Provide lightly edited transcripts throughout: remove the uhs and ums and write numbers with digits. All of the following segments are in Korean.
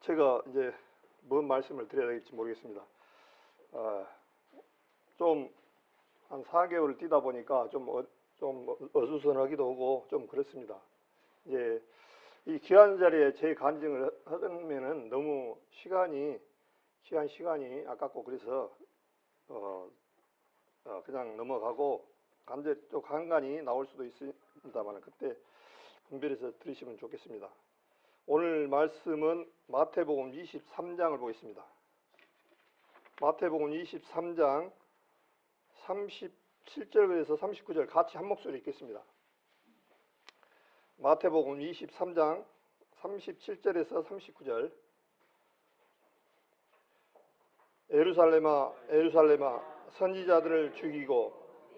제가 이제 뭔 말씀을 드려야 될지 모르겠습니다. 좀 한 4개월을 뛰다 보니까 좀 어수선하기도 하고 좀 그렇습니다. 이제 이 귀한 자리에 제 간증을 하면은 너무 귀한 시간이 아깝고 그래서 그냥 넘어가고 또 간간히 나올 수도 있습니다만 그때 분별해서 들으시면 좋겠습니다. 오늘 말씀은 마태복음 23장을 보겠습니다. 마태복음 23장 37절에서 39절 같이 한 목소리 읽겠습니다. 마태복음 23장 37절에서 39절. 예루살렘아 예루살렘아 선지자들을 죽이고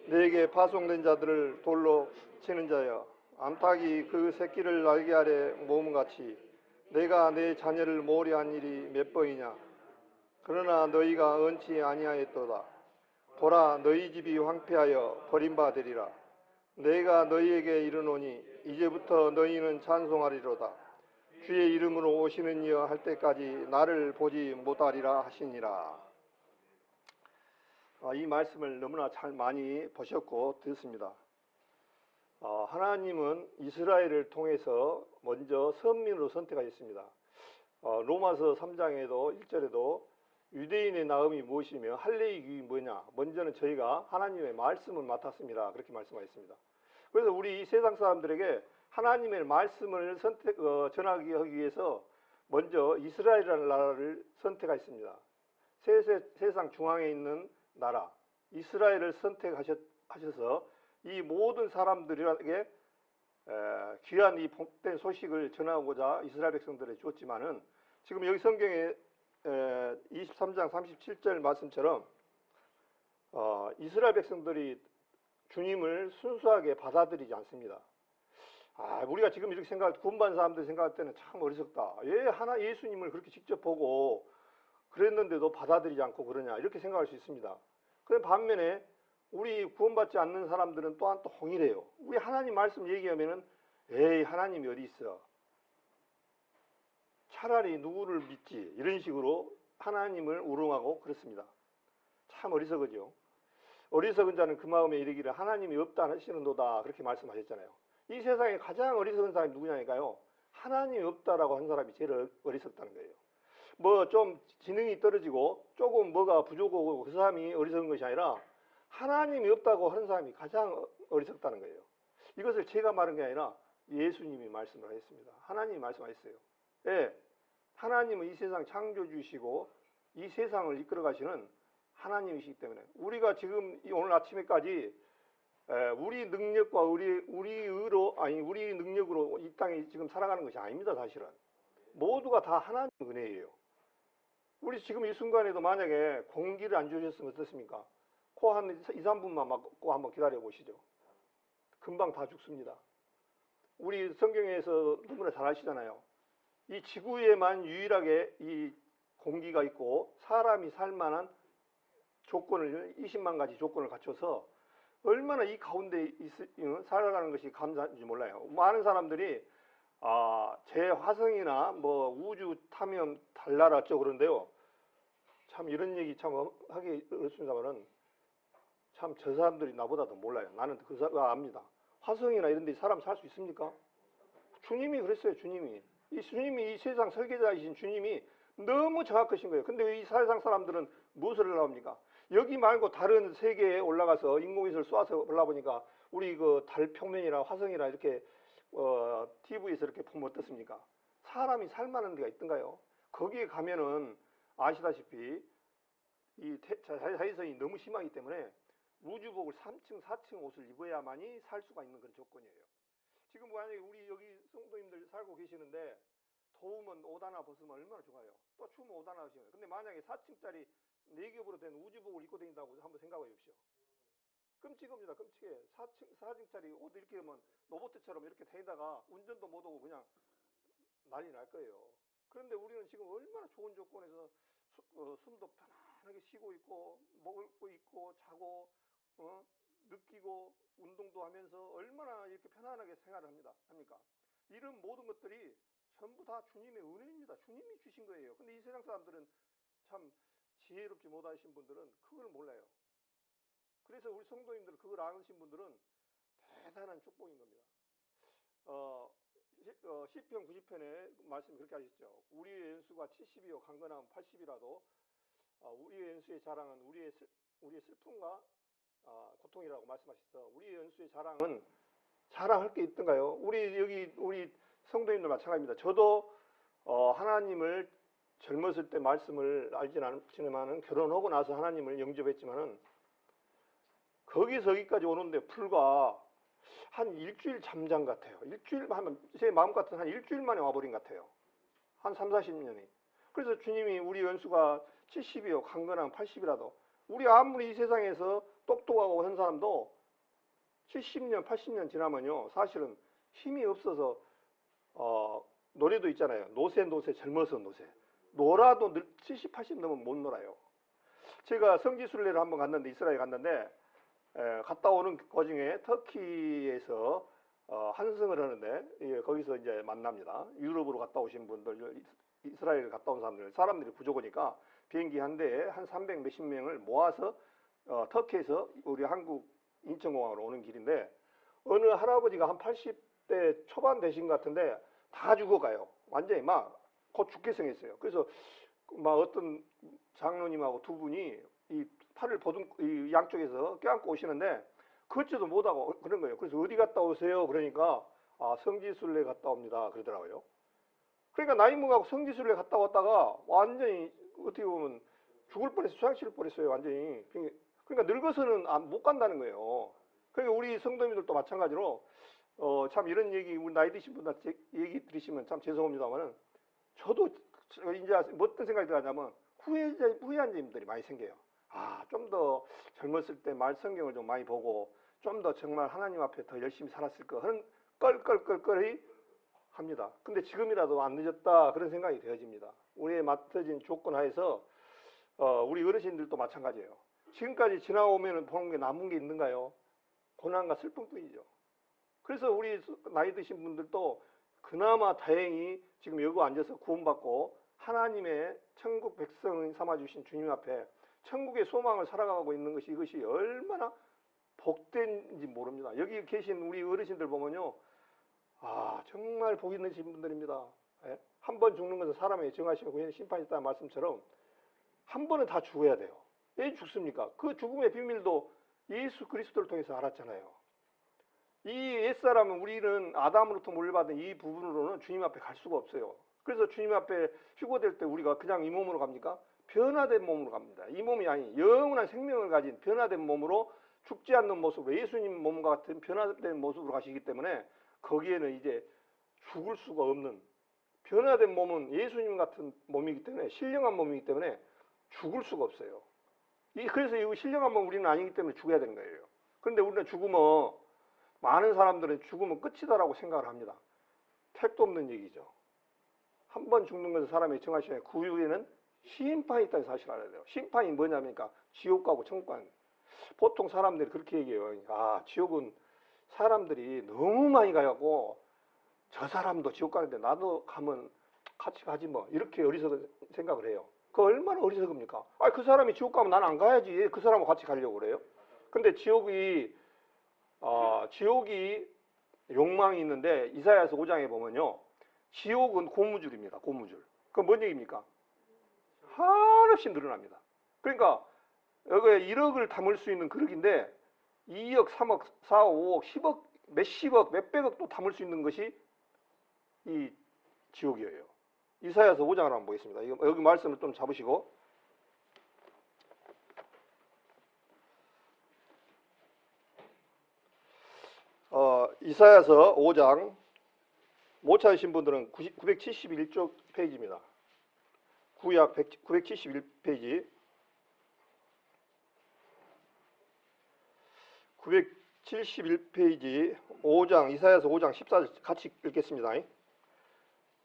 내게 파송된 자들을 돌로 치는 자여, 암탉이 그 새끼를 날개 아래 모음같이 내가 내 자녀를 모려한 일이 몇 번이냐. 그러나 너희가 언치 아니하였도다. 보라, 너희 집이 황폐하여 버림받으리라. 내가 너희에게 이르노니 이제부터 너희는 찬송하리로다. 주의 이름으로 오시는 이여 할 때까지 나를 보지 못하리라 하시니라. 이 말씀을 너무나 잘 많이 보셨고 듣습니다. 하나님은 이스라엘을 통해서 먼저 선민으로 선택하셨습니다. 로마서 3장에도 1절에도 유대인의 나음이 무엇이며 할례의 규이 뭐냐, 먼저는 저희가 하나님의 말씀을 맡았습니다. 그렇게 말씀하셨습니다. 그래서 우리 이 세상 사람들에게 하나님의 말씀을 전하기 위해서 먼저 이스라엘이라는 나라를 선택하셨습니다. 세상 중앙에 있는 나라 이스라엘을 선택하셔서 이 모든 사람들에게 귀한 이 복된 소식을 전하고자 이스라엘 백성들에 주었지만은 지금 여기 성경에 23장 37절 말씀처럼 이스라엘 백성들이 주님을 순수하게 받아들이지 않습니다. 우리가 지금 이렇게 구원받은 사람들이 생각할 때는 참 어리석다. 왜 예수님을 그렇게 직접 보고 그랬는데도 받아들이지 않고 그러냐, 이렇게 생각할 수 있습니다. 그런데 반면에 우리 구원받지 않는 사람들은 또한 또 홍일해요. 우리 하나님 말씀 얘기하면은 에이, 하나님이 어디 있어, 차라리 누구를 믿지, 이런 식으로 하나님을 우롱하고 그렇습니다. 참 어리석으죠. 어리석은 자는 그 마음에 이르기를 하나님이 없다 하시는도다, 그렇게 말씀하셨잖아요. 이 세상에 가장 어리석은 사람이 누구냐니까요, 하나님이 없다라고 한 사람이 제일 어리석다는 거예요. 뭐 좀 지능이 떨어지고 조금 뭐가 부족하고 그 사람이 어리석은 것이 아니라 하나님이 없다고 하는 사람이 가장 어리석다는 거예요. 이것을 제가 말한 게 아니라 예수님이 말씀을 하셨습니다. 하나님이 말씀하셨어요. 예, 하나님은 이 세상 창조주이시고 이 세상을 이끌어 가시는 하나님이시기 때문에 우리가 지금 오늘 아침에까지 우리 능력과 우리 능력으로 이 땅에 지금 살아가는 것이 아닙니다. 사실은 모두가 다 하나님 은혜예요. 우리 지금 이 순간에도 만약에 공기를 안 주셨으면 어떻습니까? 코 한 2, 3분만 막고 한번 기다려 보시죠. 금방 다 죽습니다. 우리 성경에서 너무나 잘 아시잖아요. 이 지구에만 유일하게 이 공기가 있고 사람이 살 만한 조건을 20만 가지 조건을 갖춰서 얼마나 이 가운데 살아가는 것이 감사한지 몰라요. 많은 사람들이 제 화성이나 뭐 우주 탐험 달나라 어쩌고 그런데요. 참 이런 얘기 참 하기 어렵습니다만은 참 저 사람들이 나보다 더 몰라요. 나는 그거 압니다. 화성이나 이런 데 사람 살 수 있습니까? 주님이 그랬어요. 주님이 이 세상 설계자이신 주님이 너무 정확하신 거예요. 근데 왜 이 세상 사람들은 무엇을 하려합니까? 여기 말고 다른 세계에 올라가서 인공위성을 쏘아서 올라보니까 우리 그 달 표면이나 화성이나 이렇게 TV에서 이렇게 보면 어떻습니까? 사람이 살만한 데가 있던가요? 거기에 가면은 아시다시피 이 자외선이 너무 심하기 때문에 우주복을 3층, 4층 옷을 입어야만이 살 수가 있는 그런 조건이에요. 지금 만약에 우리 여기 성도님들 살고 계시는데 더우면 옷 하나 벗으면 얼마나 좋아요. 또 추우면 옷 하나 하시면. 근데 만약에 4층짜리 4겹으로 된 우주복을 입고 다닌다고 한번 생각해 보십시오. 끔찍합니다. 끔찍해. 4층짜리 옷 이렇게 하면 로봇처럼 이렇게 다니다가 운전도 못하고 그냥 난리 날 거예요. 그런데 우리는 지금 얼마나 좋은 조건에서 숨도 편안하게 쉬고 있고 먹을 거 있고 자고 느끼고 운동도 하면서 얼마나 이렇게 편안하게 생활을 합니까? 이런 모든 것들이 전부 다 주님의 은혜입니다. 주님이 주신 거예요. 근데 이 세상 사람들은 참 지혜롭지 못하신 분들은 그걸 몰라요. 그래서 우리 성도님들 그걸 아신 분들은 대단한 축복인 겁니다. 시편 90편에 말씀 그렇게 하셨죠. 우리의 연수가 70이요 강건하면 80이라도 우리의 연수의 자랑은 우리의 슬픔과 고통이라고 말씀하셨어. 우리의 연수의 자랑은 자랑할 게 있던가요? 우리 성도님들 마찬가지입니다. 저도 하나님을 젊었을 때 말씀을 알지는 않지만은 결혼하고 나서 하나님을 영접했지만은 거기까지 오는데 불과 한 일주일 잠잠 같아요. 일주일 하면 제 마음 같은 한 일주일 만에 와버린 것 같아요. 한 3, 40년이. 그래서 주님이 우리 연수가 70이요 강건하면 80이라도 우리 아무리 이 세상에서 똑똑하고 한 사람도 70년, 80년 지나면요 사실은 힘이 없어서 노래도 있잖아요. 노세 젊어서 노세. 놀아도 70, 80 넘으면 못 놀아요. 제가 성지순례를 한번 갔는데 이스라엘 갔는데 갔다 오는 도중에 터키에서 환승을 하는데 거기서 이제 만납니다. 유럽으로 갔다 오신 분들, 이스라엘 갔다 온 사람들이 부족하니까 비행기 한 대에 한 300 몇십 명을 모아서 터키에서 우리 한국 인천공항으로 오는 길인데 어느 할아버지가 한 80대 초반 되신 것 같은데 다 죽어가요. 완전히 막 곧 죽게 생겼어요. 그래서 막 어떤 장로님하고 두 분이 이 팔을 이 양쪽에서 껴안고 오시는데 걷지도 못하고 그런 거예요. 그래서 어디 갔다 오세요? 그러니까 성지순례 갔다 옵니다. 그러더라고요. 그러니까 나이 먹고 성지순례 갔다 왔다가 완전히 어떻게 보면 죽을 뻔했어요. 수양실 뻔했어요. 완전히. 그러니까 늙어서는 못 간다는 거예요. 그러니까 우리 성도님들도 마찬가지로 참 이런 얘기 우리 나이 드신 분한테 얘기 들으시면 참 죄송합니다만은 저도 이제 어떤 생각이 드냐면 후회한 점들이 많이 생겨요. 좀 더 젊었을 때 말 성경을 좀 많이 보고 좀 더 정말 하나님 앞에 더 열심히 살았을 거 하는 껄껄껄껄이 합니다. 근데 지금이라도 안 늦었다 그런 생각이 되어집니다. 우리의 맡겨진 조건 하에서 우리 어르신들도 마찬가지예요. 지금까지 지나오면 보는 게 남은 게 있는가요? 고난과 슬픔뿐이죠. 그래서 우리 나이 드신 분들도 그나마 다행히 지금 여기 앉아서 구원받고 하나님의 천국 백성 삼아주신 주님 앞에 천국의 소망을 살아가고 있는 것이 이것이 얼마나 복된지 모릅니다. 여기 계신 우리 어르신들 보면요. 정말 복 있는 분들입니다. 예? 한 번 죽는 것은 사람의 정하시고 후에는 심판이 있다는 말씀처럼 한 번은 다 죽어야 돼요. 왜 죽습니까? 그 죽음의 비밀도 예수 그리스도를 통해서 알았잖아요. 이 옛사람은 우리는 아담으로부터 물려받은 이 부분으로는 주님 앞에 갈 수가 없어요. 그래서 주님 앞에 휴거될 때 우리가 그냥 이 몸으로 갑니까? 변화된 몸으로 갑니다. 이 몸이 아닌 영원한 생명을 가진 변화된 몸으로 죽지 않는 모습으로 예수님 몸과 같은 변화된 모습으로 가시기 때문에 거기에는 이제 죽을 수가 없는 변화된 몸은 예수님 같은 몸이기 때문에 신령한 몸이기 때문에 죽을 수가 없어요. 그래서 이 신령한 몸 우리는 아니기 때문에 죽어야 되는 거예요. 그런데 우리는 죽으면 많은 사람들은 죽으면 끝이다라고 생각을 합니다. 택도 없는 얘기죠. 한 번 죽는 것은 사람의 정하시네. 그 후에는 심판이 있다는 사실을 알아야 돼요. 심판이 뭐냐니까 지옥 가고 천국 가는. 보통 사람들이 그렇게 얘기해요. 지옥은 사람들이 너무 많이 가고 저 사람도 지옥 가는데 나도 가면 같이 가지 뭐 이렇게 어리석은 생각을 해요. 그 얼마나 어리석습니까? 그 사람이 지옥 가면 난 안 가야지. 그 사람하고 같이 가려고 그래요. 근데 지옥이 욕망이 있는데 이사야서 5장에 보면요. 지옥은 고무줄입니다. 고무줄. 그건 뭔 얘기입니까? 한없이 늘어납니다. 그러니까 여기에 1억을 담을 수 있는 그릇인데 2억, 3억, 4억, 5억, 10억, 몇십억, 몇백억도 담을 수 있는 것이 이 지옥이에요. 이사야서 5장을 한번 보겠습니다. 여기 말씀을 좀 잡으시고 이사야서 5장 못 찾으신 분들은 971쪽 페이지입니다. 구약 971페이지 971페이지 5장 이사야서 5장 14절 같이 읽겠습니다.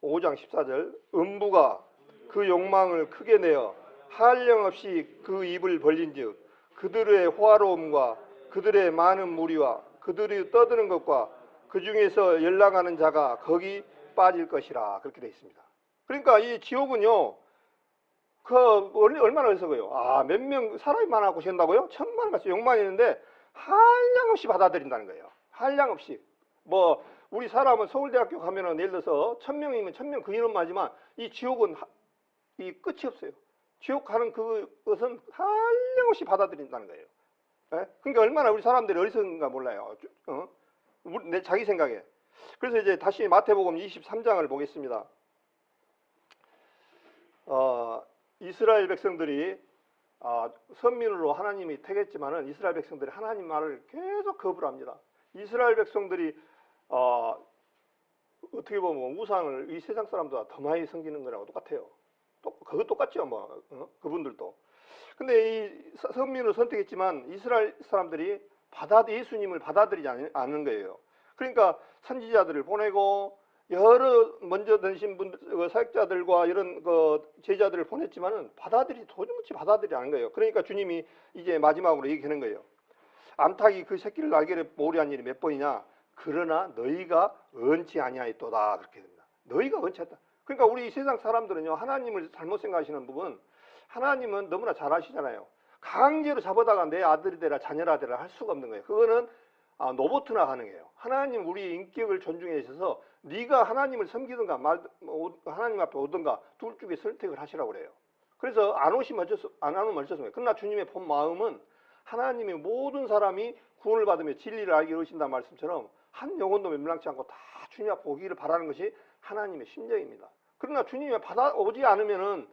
5장 14절 음부가 그 욕망을 크게 내어 한량없이 그 입을 벌린즉 그들의 호화로움과 그들의 많은 무리와 그들이 떠드는 것과 그 중에서 연락하는 자가 거기 빠질 것이라 그렇게 되어 있습니다. 그러니까 이 지옥은요, 얼마나 어리석어요. 몇 명 사람이 많아갖고 지낸다고요? 1000만 같이 욕만 있는데 한량없이 받아들인다는 거예요. 한량없이. 뭐 우리 사람은 서울대학교 가면은 예를 들어서 1000명이면 1000명 그 인원만이지만 이 지옥은 이 끝이 없어요. 지옥 가는 그것은 한량없이 받아들인다는 거예요. 예? 그러니까 얼마나 우리 사람들이 어리석은가 몰라요. 내 자기 생각에. 그래서 이제 다시 마태복음 23장을 보겠습니다. 이스라엘 백성들이 선민으로 하나님이 택했지만은 이스라엘 백성들이 하나님 말을 계속 거부를 합니다. 이스라엘 백성들이 어떻게 보면 우상을 이 세상 사람보다 더 많이 섬기는 거라고 똑같아요. 그거 똑같죠, 뭐 그분들도. 근데 이 선민을 선택했지만 이스라엘 사람들이 예수님을 받아들이지 않는 거예요. 그러니까 선지자들을 보내고 여러 먼저 던진 사역자들과 이런 제자들을 보냈지만은 도무지 받아들이지 않은 거예요. 그러니까 주님이 이제 마지막으로 얘기하는 거예요. 암탉이 그 새끼를 날개를 모으려한 일이 몇 번이냐? 그러나 너희가 언치 아니하였도다. 그렇게 됩니다. 너희가 언치 않다. 그러니까 우리 세상 사람들은요, 하나님을 잘못 생각하시는 부분, 하나님은 너무나 잘 아시잖아요. 강제로 잡아다가 내 아들이 되라 자녀라 되라 할 수가 없는 거예요. 그거는 노보트나 가능해요. 하나님 우리의 인격을 존중해 주셔서 네가 하나님을 섬기든가 하나님 앞에 오든가 둘 중에 선택을 하시라고 그래요. 그래서 안 오시면 안 오면 어쩌겠어요. 그러나 주님의 본 마음은 하나님의 모든 사람이 구원을 받으며 진리를 알게 이루신다는 말씀처럼 한 영혼도 멸망치 않고 다 주님 앞에 오기를 바라는 것이 하나님의 심정입니다. 그러나 주님이 받아오지 않으면은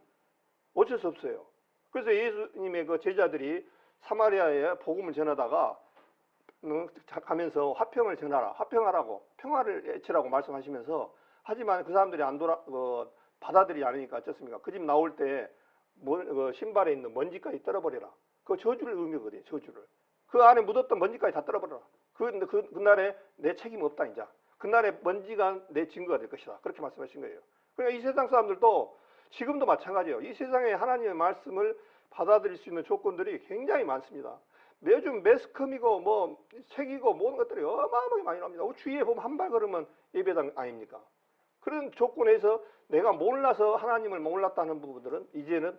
어쩔 수 없어요. 그래서 예수님의 그 제자들이 사마리아에 복음을 전하다가 가면서 화평을 전하라, 화평하라고, 평화를 외치라고 말씀하시면서, 하지만 그 사람들이 받아들이지 않으니까 어쩌습니까? 그 집 나올 때 신발에 있는 먼지까지 떨어버려라. 그 저주를 의미거든요. 저주를. 그 안에 묻었던 먼지까지 다 떨어버려라. 그날에 내 책임 없다 이제. 그날에 먼지가 내 증거가 될 것이다. 그렇게 말씀하신 거예요. 그러니까 이 세상 사람들도 지금도 마찬가지예요. 이 세상에 하나님의 말씀을 받아들일 수 있는 조건들이 굉장히 많습니다. 요즘 매스컴이고 뭐 책이고 모든 것들이 어마어마하게 많이 나옵니다. 주위에 보면 한 발 걸으면 예배당 아닙니까? 그런 조건에서 내가 몰라서 하나님을 몰랐다는 부분들은 이제는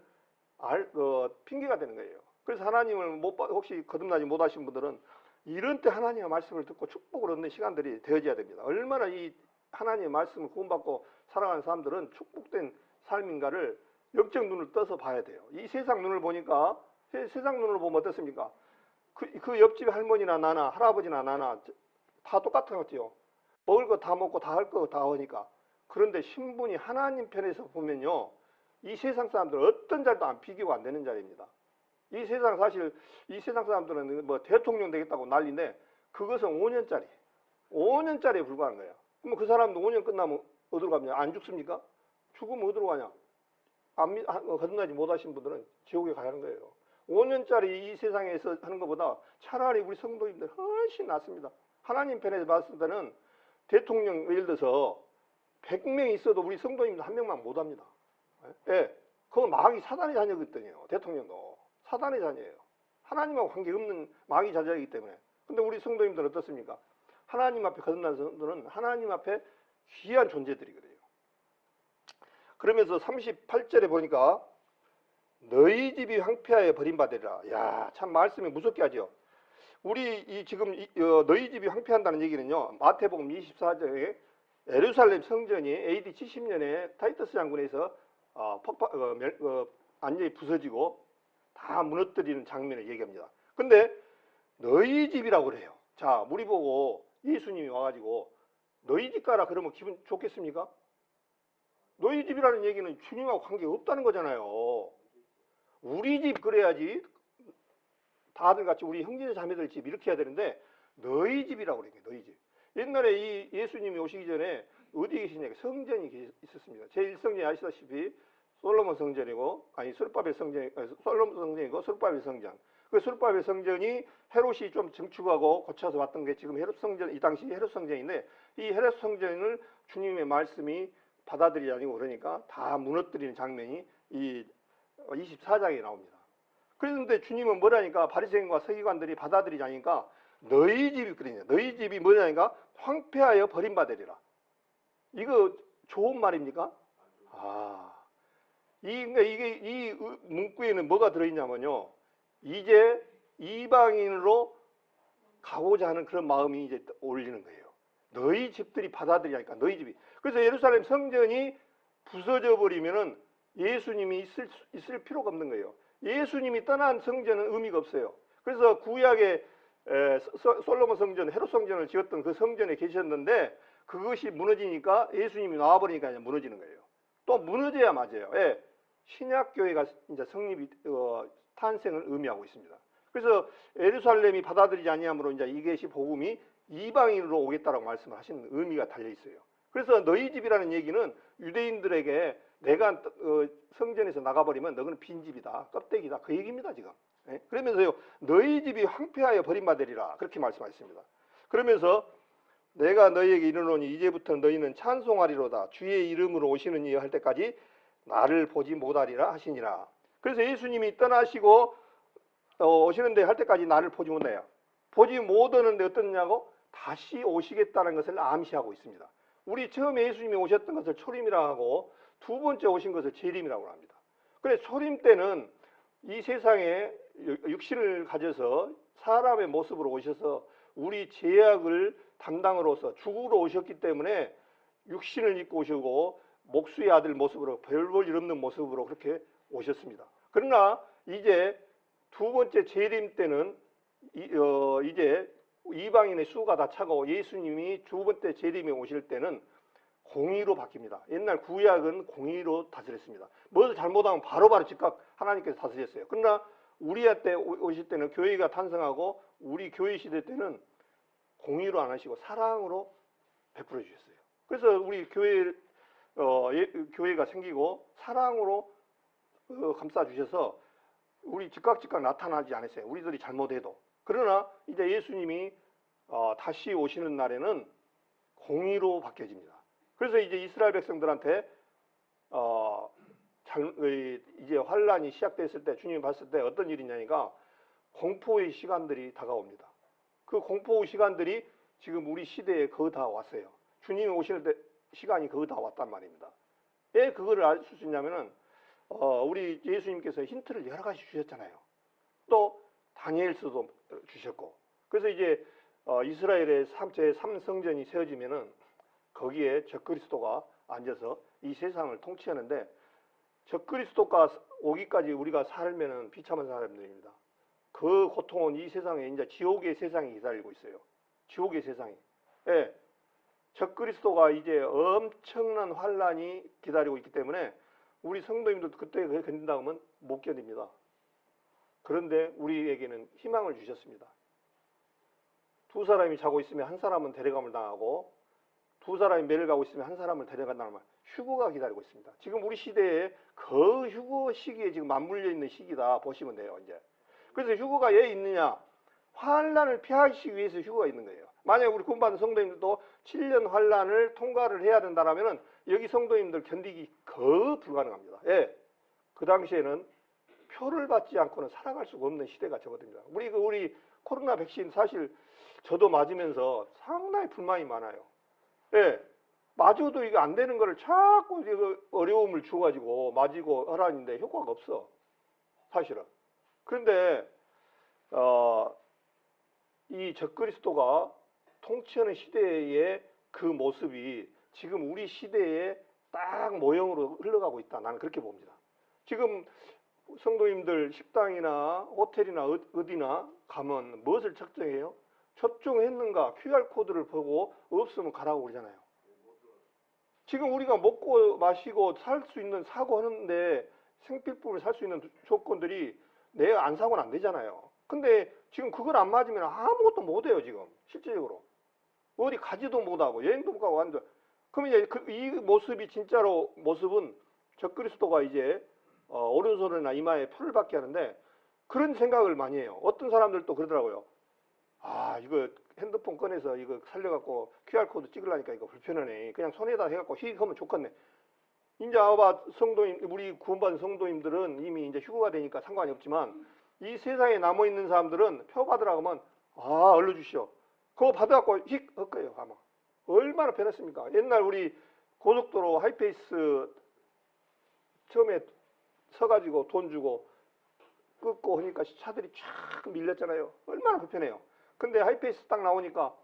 핑계가 되는 거예요. 그래서 하나님을 혹시 거듭나지 못하신 분들은 이런 때 하나님의 말씀을 듣고 축복을 얻는 시간들이 되어져야 됩니다. 얼마나 이 하나님의 말씀을 구원받고 살아가는 사람들은 축복된 삶인가를 영적 눈을 떠서 봐야 돼요. 이 세상 눈을 보니까, 세상 눈을 보면 어떻습니까? 그 옆집 할머니나 나나 할아버지나 나나 다 똑같은 거죠. 먹을 거 다 먹고 다 할 거 다 하니까. 그런데 신분이 하나님 편에서 보면요, 이 세상 사람들은 어떤 자리도 비교가 안 되는 자리입니다. 이 세상 사람들은 뭐 대통령 되겠다고 난리인데 그것은 5년짜리에 불과한 거예요. 그럼 그 사람도 5년 끝나면 어디로 갑니까? 안 죽습니까? 죽으면 어디로 가냐? 거듭나지 못하신 분들은 지옥에 가는 거예요. 5년짜리 이 세상에서 하는 것보다 차라리 우리 성도님들 훨씬 낫습니다. 하나님 편에서 봤을 때는 대통령 예를 들어서 100명 있어도 우리 성도님들 한 명만 못 합니다. 예, 그건 마귀 사단의 자녀거든요. 대통령도 사단의 자녀예요. 하나님하고 관계없는 마귀 자녀이기 때문에. 근데 우리 성도님들은 어떻습니까? 하나님 앞에 거듭난 성도는 하나님 앞에 귀한 존재들이거든요. 그러면서 38절에 보니까 너희 집이 황폐하여 버림받으리라. 야, 참 말씀이 무섭게 하죠. 우리 지금 너희 집이 황폐한다는 얘기는요, 마태복음 24장에 예루살렘 성전이 AD 70년에 타이터스 장군에서 완전히 부서지고 다 무너뜨리는 장면을 얘기합니다. 근데 너희 집이라고 그래요. 자, 우리 보고 예수님이 와가지고 너희 집 가라 그러면 기분 좋겠습니까? 너희 집이라는 얘기는 주님하고 관계 없다는 거잖아요. 우리 집 그래야지, 다들 같이 우리 형제 자매들 집 이렇게 해야 되는데 너희 집이라고 그래요. 너희 집. 옛날에 이 예수님이 오시기 전에 어디에 계시냐면 성전이 있었습니다. 제1성전이 아시다시피 솔로몬 성전이고, 솔로몬 성전이고 솔로바벨 성전. 그 솔로바벨 성전이 헤롯이 좀 증축하고 고쳐서 왔던 게 지금 헤롯 성전, 이 당시 헤롯 성전인데, 이 헤롯 성전을 주님의 말씀이 받아들이지 아니고 그러니까 다 무너뜨리는 장면이 이 24장에 나옵니다. 그런데 주님은 뭐라니까 바리새인과 서기관들이 받아들이지 않으니까 너희 집이 그러냐. 너희 집이 뭐냐니까 황폐하여 버림받으리라. 이거 좋은 말입니까? 아, 그러니까 이 문구에는 뭐가 들어있냐면요. 이제 이방인으로 가고자 하는 그런 마음이 이제 올리는 거예요. 너희 집들이 받아들이니까 너희 집이. 그래서 예루살렘 성전이 부서져 버리면은 예수님이 있을 필요가 없는 거예요. 예수님이 떠난 성전은 의미가 없어요. 그래서 구약의 솔로몬 성전, 헤롯 성전을 지었던 그 성전에 계셨는데 그것이 무너지니까 예수님이 나와버리니까 이제 무너지는 거예요. 또 무너져야 맞아요. 예. 신약교회가 이제 성립이 탄생을 의미하고 있습니다. 그래서 예루살렘이 받아들이지 아니함으로 이제 이것이 복음이 이방인으로 오겠다라고 말씀을 하시는 의미가 달려 있어요. 그래서 너희 집이라는 얘기는 유대인들에게 내가 성전에서 나가버리면 너는 빈집이다, 껍데기다, 그 얘기입니다 지금. 예? 그러면서요, 너희 집이 황폐하여 버림받으리라 그렇게 말씀하셨습니다. 그러면서 내가 너희에게 이르노니 이제부터 너희는 찬송하리로다 주의 이름으로 오시는 이 할 때까지 나를 보지 못하리라 하시니라. 그래서 예수님이 떠나시고 오시는데 할 때까지 나를 보지 못해요. 보지 못하는데 어떠냐고? 다시 오시겠다는 것을 암시하고 있습니다. 우리 처음에 예수님이 오셨던 것을 초림이라고 하고 두 번째 오신 것을 재림이라고 합니다. 그래서 초림 때는 이 세상에 육신을 가져서 사람의 모습으로 오셔서 우리 죄악을 담당으로서 죽으러 오셨기 때문에 육신을 입고 오시고 목수의 아들 모습으로 별볼 일 없는 모습으로 그렇게 오셨습니다. 그러나 이제 두 번째 재림 때는 이제 이방인의 수가 다 차고 예수님이 두 번째 재림에 오실 때는 공의로 바뀝니다. 옛날 구약은 공의로 다스렸습니다. 무엇을 잘못하면 바로바로 즉각 하나님께서 다스렸어요. 그러나 우리한테 오실 때는 교회가 탄생하고 우리 교회 시대 때는 공의로 안 하시고 사랑으로 베풀어 주셨어요. 그래서 우리 교회가 생기고 사랑으로 감싸 주셔서 우리 즉각 나타나지 않았어요. 우리들이 잘못해도. 그러나 이제 예수님이 다시 오시는 날에는 공의로 바뀌어집니다. 그래서 이제 이스라엘 백성들한테 이제 환란이 시작됐을 때 주님이 봤을 때 어떤 일이냐니까 공포의 시간들이 다가옵니다. 그 공포의 시간들이 지금 우리 시대에 거의 다 왔어요. 주님이 오시는 때 시간이 거의 다 왔단 말입니다. 왜 그거를 알 수 있냐면은 우리 예수님께서 힌트를 여러 가지 주셨잖아요. 또 다니엘서도 주셨고. 그래서 이제 이스라엘의 제3성전이 세워지면은 거기에 적그리스도가 앉아서 이 세상을 통치하는데 적그리스도가 오기까지 우리가 살면은 비참한 사람들입니다. 그 고통은 이 세상에 이제 지옥의 세상이 기다리고 있어요. 지옥의 세상이. 예. 적그리스도가 이제 엄청난 환란이 기다리고 있기 때문에 우리 성도님들도 그때 견딘다고 하면 못 견딥니다. 그런데 우리에게는 희망을 주셨습니다. 두 사람이 자고 있으면 한 사람은 데려감을 당하고 두 사람이 매를 가고 있으면 한 사람을 데려간다는 말. 휴거가 기다리고 있습니다. 지금 우리 시대에 그 휴거 시기에 지금 맞물려 있는 시기다 보시면 돼요. 이제. 그래서 휴거가 왜 있느냐? 환란을 피하기 위해서 휴거가 있는 거예요. 만약 우리 구원받은 성도님들도 7년 환란을 통과를 해야 된다면 여기 성도님들 견디기 거의 불가능합니다. 예. 그 당시에는 표를 받지 않고는 살아갈 수가 없는 시대가 접어듭니다. 우리 코로나 백신 사실 저도 맞으면서 상당히 불만이 많아요. 예. 맞아도 이게 안 되는 거를 자꾸 이거 어려움을 줘가지고 맞이고 하라는데 효과가 없어. 사실은. 그런데 이 적그리스도가 통치하는 시대의 그 모습이 지금 우리 시대에 딱 모형으로 흘러가고 있다. 나는 그렇게 봅니다. 지금 성도님들 식당이나 호텔이나 어디나 가면 무엇을 측정해요? 접종했는가 QR코드를 보고 없으면 가라고 그러잖아요. 지금 우리가 먹고 마시고 살 수 있는 사고 하는데 생필품을 살 수 있는 조건들이 내가 안 사고는 안 되잖아요. 근데 지금 그걸 안 맞으면 아무것도 못 해요. 지금 실질적으로 어디 가지도 못하고 여행도 못 가고 완전. 그럼 이제 이 모습이 진짜로 모습은 적그리스도가 이제 오른손이나 이마에 표를 받게 하는데 그런 생각을 많이 해요. 어떤 사람들도 그러더라고요. 아, 이거 핸드폰 꺼내서 이거 살려갖고 QR코드 찍으려니까 이거 불편하네. 그냥 손에다 해갖고 휙 하면 좋겠네. 이제 아바 성도님, 우리 구원받은 성도님들은 이미 이제 휴거가 되니까 상관이 없지만 이 세상에 남아있는 사람들은 표 받으라고 하면 얼른 주시오. 그거 받아갖고 휙 할 거예요, 아마. 얼마나 편했습니까? 옛날 우리 고속도로 하이페이스 처음에 서가지고 돈 주고 끊고 하니까 차들이 쫙 밀렸잖아요. 얼마나 불편해요. 근데 하이페이스 딱 나오니까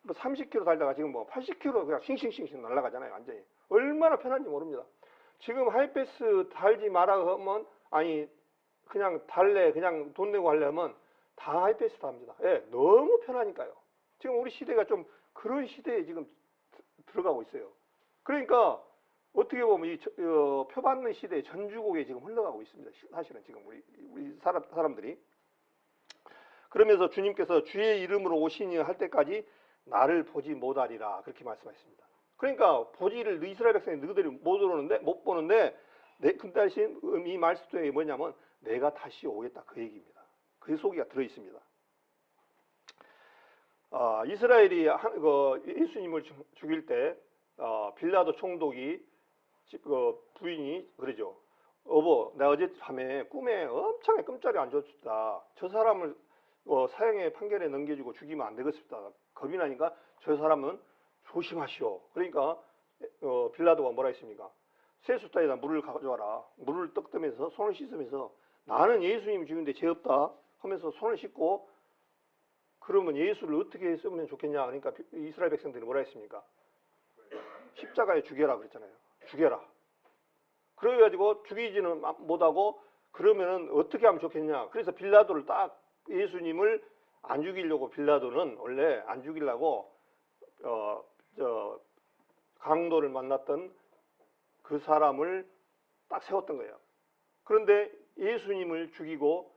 뭐 30km 달다가 지금 뭐 80km 그냥 싱싱싱싱 날아가잖아요. 완전히. 얼마나 편한지 모릅니다. 지금 하이패스 달지 마라 하면, 아니 그냥 달래, 그냥 돈 내고 하려면 다 하이패스 답니다. 예, 너무 편하니까요. 지금 우리 시대가 좀 그런 시대에 지금 들어가고 있어요. 그러니까 어떻게 보면 이 표받는 시대의 전주곡에 지금 흘러가고 있습니다. 사실은 지금 우리 사람들이. 그러면서 주님께서 주의 이름으로 오시니 할 때까지 나를 보지 못하리라 그렇게 말씀하셨습니다. 그러니까 보지를 이스라엘 백성이 너희들이 못 보는데 그 대신 이 말씀이 뭐냐면 내가 다시 오겠다 그 얘기입니다. 그 속이가 들어 있습니다. 이스라엘이 예수님을 죽일 때 빌라도 총독이 부인이 그러죠. 여보, 내가 어젯밤에 꿈에 엄청 끔찍하게 안 좋았다. 저 사람을 사형의 판결에 넘겨주고 죽이면 안 되겠습니다. 겁이 나니까 저 사람은 조심하시오. 그러니까 빌라도가 뭐라 했습니까? 세숫다에다 물을 가져와라. 물을 떡뜨면서 손을 씻으면서 나는 예수님 죽이는데 죄 없다 하면서 손을 씻고 그러면 예수를 어떻게 쓰면 좋겠냐. 그러니까 이스라엘 백성들이 뭐라 했습니까? 십자가에 죽여라 그랬잖아요. 죽여라. 그래가지고 죽이지는 못하고 그러면은 어떻게 하면 좋겠냐. 그래서 빌라도를 딱 예수님을 안 죽이려고 빌라도는 원래 안 죽이려고 강도를 만났던 그 사람을 딱 세웠던 거예요. 그런데 예수님을 죽이고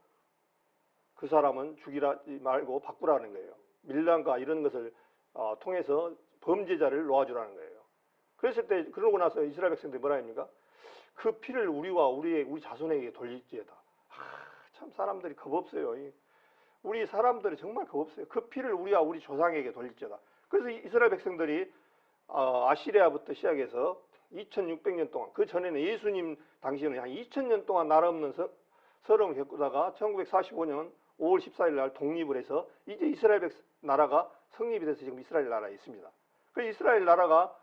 그 사람은 죽이지 말고 바꾸라는 거예요. 밀란과 이런 것을 통해서 범죄자를 놓아주라는 거예요. 그랬을 때 그러고 나서 이스라엘 백성들이 뭐라 합니까? 그 피를 우리와 우리 자손에게 돌릴지어다. 참 사람들이 겁 없어요. 우리 사람들이 정말 겁 없어요. 그 피를 우리와 우리 조상에게 돌릴지어다. 그래서 이스라엘 백성들이 아시리아부터 시작해서 2600년 동안, 그 전에는 예수님 당시에는 한 2000년 동안 나라 없는 서름을 겪다가 1945년 5월 14일 날 독립을 해서 이제 이스라엘 나라가 성립이 돼서 지금 이스라엘 나라에 있습니다. 그 이스라엘 나라가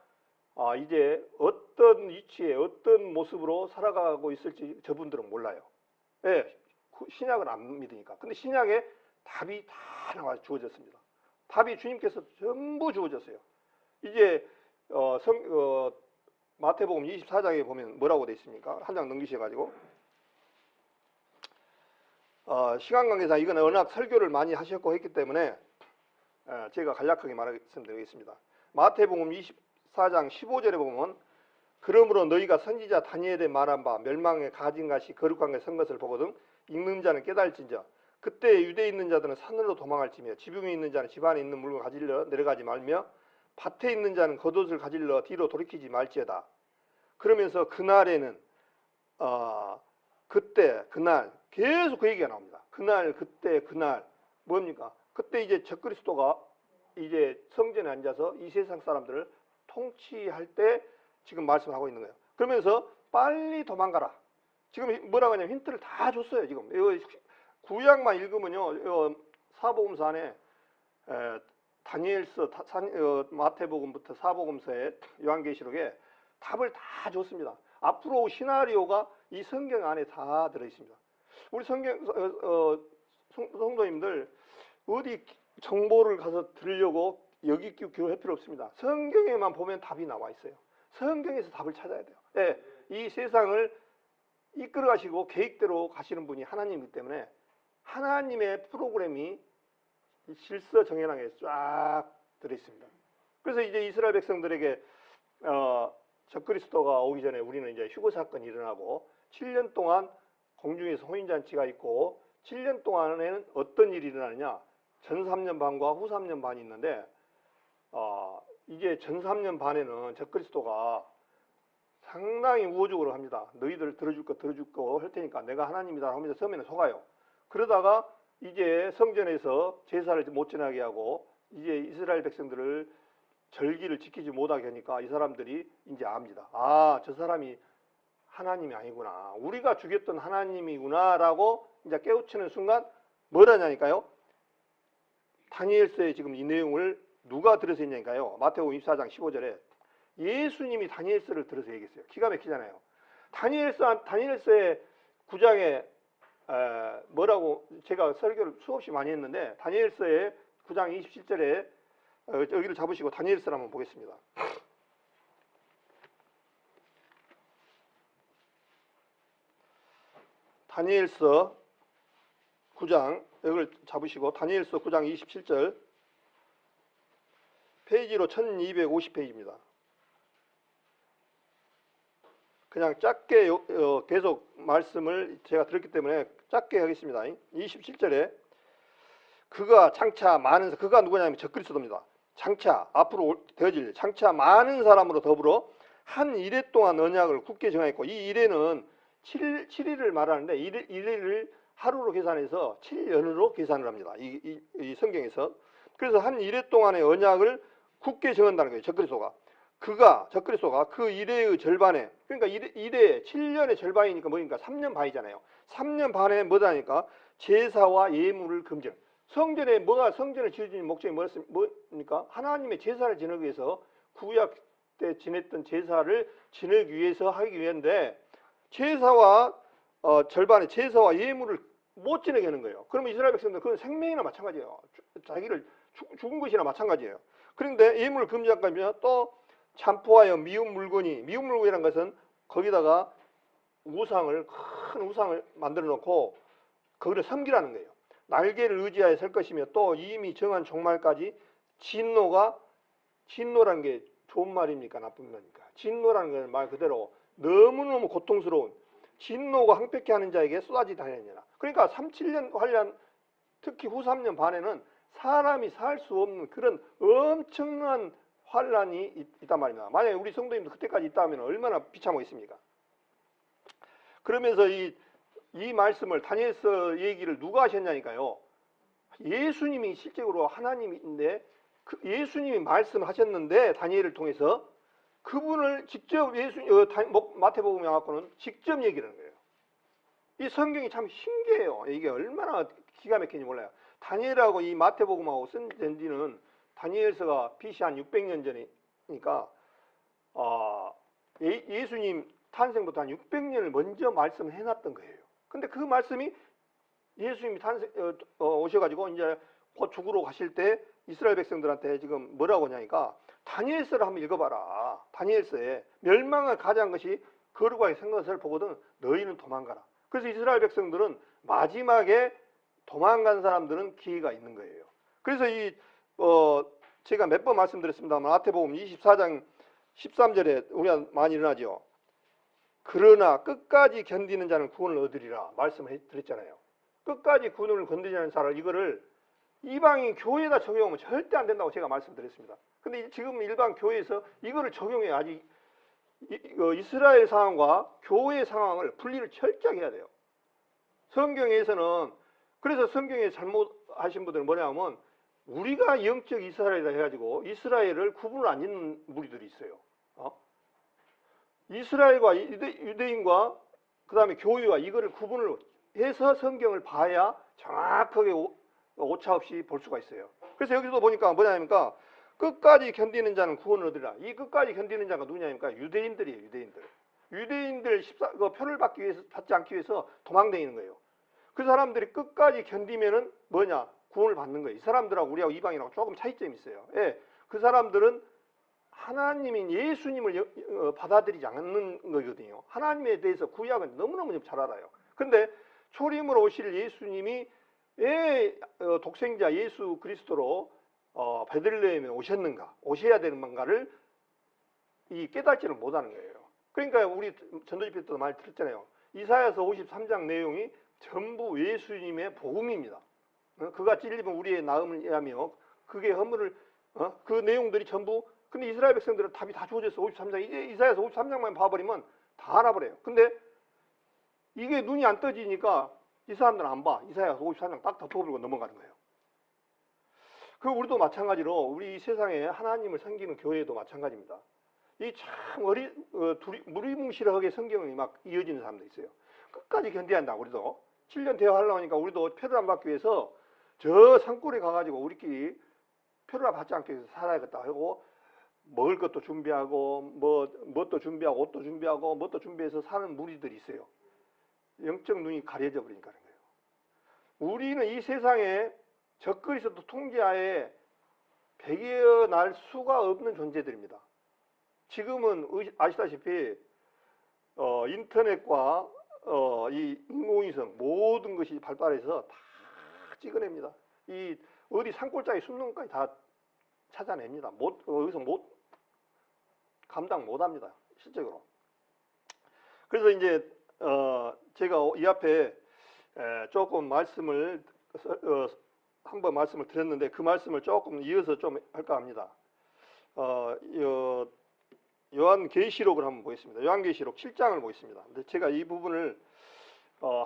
이제 어떤 위치에 어떤 모습으로 살아가고 있을지 저분들은 몰라요. 예, 신약을 안 믿으니까. 근데 신약에 답이 다 나와 주어졌습니다. 답이 주님께서 전부 주어졌어요. 이제 마태복음 24장에 보면 뭐라고 돼 있습니까? 한 장 넘기셔가지고 시간 관계상 이건 워낙 설교를 많이 하셨고 했기 때문에 제가 간략하게 말씀드리겠습니다. 마태복음 24장 15절에 보면 그러므로 너희가 선지자 다니엘에 말한 바 멸망의 가진 것이 거룩한 것에 선 것을 보거든 읽는 자는 깨달을진저 그때 유대에 있는 자들은 산으로 도망할지며 지붕에 있는 자는 집 안에 있는 물건 가지러 내려가지 말며 밭에 있는 자는 겉옷을 가지러 뒤로 돌이키지 말지어다. 그러면서 그날에는 그때 그날 계속 그 얘기가 나옵니다. 그날 그때 그날 뭡니까? 그때 이제 적그리스도가 이제 성전에 앉아서 이 세상 사람들을 통치할 때 지금 말씀하고 있는 거예요. 그러면서 빨리 도망가라. 지금 뭐라고 하냐면 힌트를 다 줬어요. 지금 구약만 읽으면요, 사복음서 안에 다니엘서, 마태복음부터 사복음서에 요한계시록에 답을 다 줬습니다. 앞으로 시나리오가 이 성경 안에 다 들어 있습니다. 우리 성도님들 어디 정보를 가서 들으려고 여기 교회 필요 없습니다. 성경에만 보면 답이 나와 있어요. 성경에서 답을 찾아야 돼요. 네, 이 세상을 이끌어 가시고 계획대로 가시는 분이 하나님이기 때문에 하나님의 프로그램이 질서 정연하게 쫙 들어 있습니다. 그래서 이제 이스라엘 백성들에게 적그리스도가 오기 전에 우리는 이제 휴거 사건이 일어나고 7년 동안 공중에서 혼인잔치가 있고 7년 동안에는 어떤 일이 일어나느냐? 전 3년 반과 후 3년 반이 있는데 이제 전 3년 반에는 적그리스도가 상당히 우호적으로 합니다. 너희들 들어줄 거 할 테니까 내가 하나님이다 하면서 처음에는 속아요. 그러다가 이제 성전에서 제사를 못 지나게 하고 이제 이스라엘 백성들을 절기를 지키지 못하게 하니까 이 사람들이 이제 압니다. 저 사람이 하나님이 아니구나. 우리가 죽였던 하나님이구나라고 이제 깨우치는 순간 뭘 하냐니까요? 다니엘서에 지금 이 내용을 누가 들으셨냐니까요? 마태복음 24장 15절에 예수님이 다니엘서를 들어서 얘기했어요. 기가 막히잖아요. 다니엘서의 9장에 뭐라고 제가 설교를 수없이 많이 했는데 다니엘서의 9장 27절에 여기를 잡으시고 다니엘서를 한번 보겠습니다. 다니엘서 9장 여기를 잡으시고 다니엘서 9장 27절 페이지로 1250페이지입니다. 그냥 짧게 계속 말씀을 제가 들었기 때문에 짧게 하겠습니다. 27절에 그가 장차 많은 그가 누구냐면 적그리스도입니다. 장차 앞으로 되어질 장차 많은 사람으로 더불어 한 이레 동안 언약을 굳게 정했고 이 이레는 7일을 말하는데 이레를 하루로 계산해서 7년으로 계산을 합니다. 이 성경에서. 그래서 한 이레 동안의 언약을 굳게 정한다는 거예요. 적그리스도가 그 이레의 절반에 그러니까 이레 7년의 절반이니까 뭐니까 3년 반이잖아요. 3년 반에 뭐다니까 제사와 예물을 금정. 성전을 지어주는 목적이 뭐니까 하나님의 제사를 지내기 위해서 구약 때 지냈던 제사를 지내기 위해서 하기 위한데 제사와 절반의 제사와 예물을 못 지내게 하는 거예요. 그러면 이스라엘 백성들은 그건 생명이나 마찬가지예요. 자기를 죽은 것이나 마찬가지예요. 그런데 예물을 금지하면 또 참포하여 미운 물건이라는 것은 거기다가 큰 우상을 만들어 놓고 거기를 섬기라는 거예요. 날개를 의지하여 설 것이며 또 이미 정한 종말까지 진노라는 게 좋은 말입니까 나쁜 말입니까? 진노라는 건 말 그대로 너무너무 고통스러운 진노가 항백케 하는 자에게 쏟아지다 하느니라. 그러니까 3-7년 환란 특히 후 3년 반에는 사람이 살 수 없는 그런 엄청난 환란이 있단 말입니다. 만약에 우리 성도님도 그때까지 있다 하면 얼마나 비참하겠습니까? 그러면서 이 말씀을 다니엘서 얘기를 누가 하셨냐니까요. 예수님이 실제로 하나님인데 예수님이 말씀하셨는데 다니엘을 통해서 그분을 직접 마태복음에 와서는 직접 얘기를 하는 거예요. 이 성경이 참 신기해요. 이게 얼마나 기가 막히는지 몰라요. 다니엘하고 이 마태복음하고 쓴 전지는 다니엘서가 BC 한 600년 전이니까 예수님 탄생부터 한 600년을 먼저 말씀을 해놨던 거예요. 근데 그 말씀이 예수님이 오셔가지고 이제 곧 죽으러 가실 때 이스라엘 백성들한테 지금 뭐라고 하냐니까 다니엘서를 한번 읽어봐라. 다니엘서에 멸망을 가져간 것이 거룩하게 생 것을 보거든 너희는 도망가라. 그래서 이스라엘 백성들은 마지막에 도망간 사람들은 기회가 있는 거예요. 그래서 제가 몇 번 말씀드렸습니다만 마태복음 24장 13절에 우리가 많이 일어나죠. 그러나 끝까지 견디는 자는 구원을 얻으리라 말씀을 드렸잖아요. 끝까지 구원을 건드리는 사람 이거를 이방인 교회에다 적용하면 절대 안 된다고 제가 말씀드렸습니다. 근데 지금 일반 교회에서 이거를 적용해 아직 이스라엘 상황과 교회 상황을 분리를 철저하게 해야 돼요. 성경에서는 그래서 성경에 잘못하신 분들은 뭐냐면 우리가 영적 이스라엘이라 해가지고 이스라엘을 구분을 안 짓는 무리들이 있어요. 이스라엘과 유대인과 그 다음에 교회와 이거를 구분을 해서 성경을 봐야 정확하게 오차없이 볼 수가 있어요. 그래서 여기서 보니까 뭐냐니까 끝까지 견디는 자는 구원을 얻으리라. 이 끝까지 견디는 자가 누구냐니까 유대인들이에요. 유대인들 표를 받지 않기 위해서 도망다니는 거예요. 그 사람들이 끝까지 견디면은 뭐냐? 구원을 받는 거예요. 이 사람들하고 우리하고 이방인하고 조금 차이점이 있어요. 예, 그 사람들은 하나님인 예수님을 받아들이지 않는 거거든요. 하나님에 대해서 구약은 너무너무 잘 알아요. 근데 초림으로 오실 예수님이 왜 독생자 예수 그리스도로 베들레헴에 오셔야 되는 건가를 깨닫지를 못하는 거예요. 그러니까 우리 전도집회 때도 많이 들었잖아요. 이사야서 53장 내용이 전부 예수님의 복음입니다. 그가 찔리면 우리의 나음을 하며 그게 허물을 그 내용들이 전부 근데 이스라엘 백성들은 답이 다 주어졌어. 53장 이제 이사야서 53장만 봐버리면 다 알아버려요. 근데 이게 눈이 안 떠지니까 이 사람들은 안 봐. 이사야서 53장 딱 덮어버리고 넘어가는 거예요. 그 우리도 마찬가지로 우리 세상에 하나님을 섬기는 교회도 마찬가지입니다. 이 참 무리뭉실하게 성경이 막 이어지는 사람도 있어요. 끝까지 견뎌야 한다. 우리도 7년 대화하려고 하니까 우리도 표를 안 받기 위해서 저 산골에 가가지고 우리끼리 표를 받지 않기 위해서 살아야겠다 하고 먹을 것도 준비하고 뭣도 준비하고 옷도 준비하고 뭣도 준비해서 사는 무리들이 있어요. 영적 눈이 가려져 버리니까 그런 거예요. 우리는 이 세상에 적그리스도 통제하에 배겨날 수가 없는 존재들입니다. 지금은 아시다시피 인터넷과 이 인공위성 모든 것이 발달해서 다 찍어냅니다. 이 어디 산골짜기 숨는 것까지 다 찾아냅니다. 여기서 감당 못합니다. 실적으로. 그래서 이제 제가 이 앞에 조금 말씀을 한번 말씀을 드렸는데 그 말씀을 조금 이어서 좀 할까 합니다. 요한계시록을 한번 보겠습니다. 요한계시록 7장을 보겠습니다. 근데 제가 이 부분을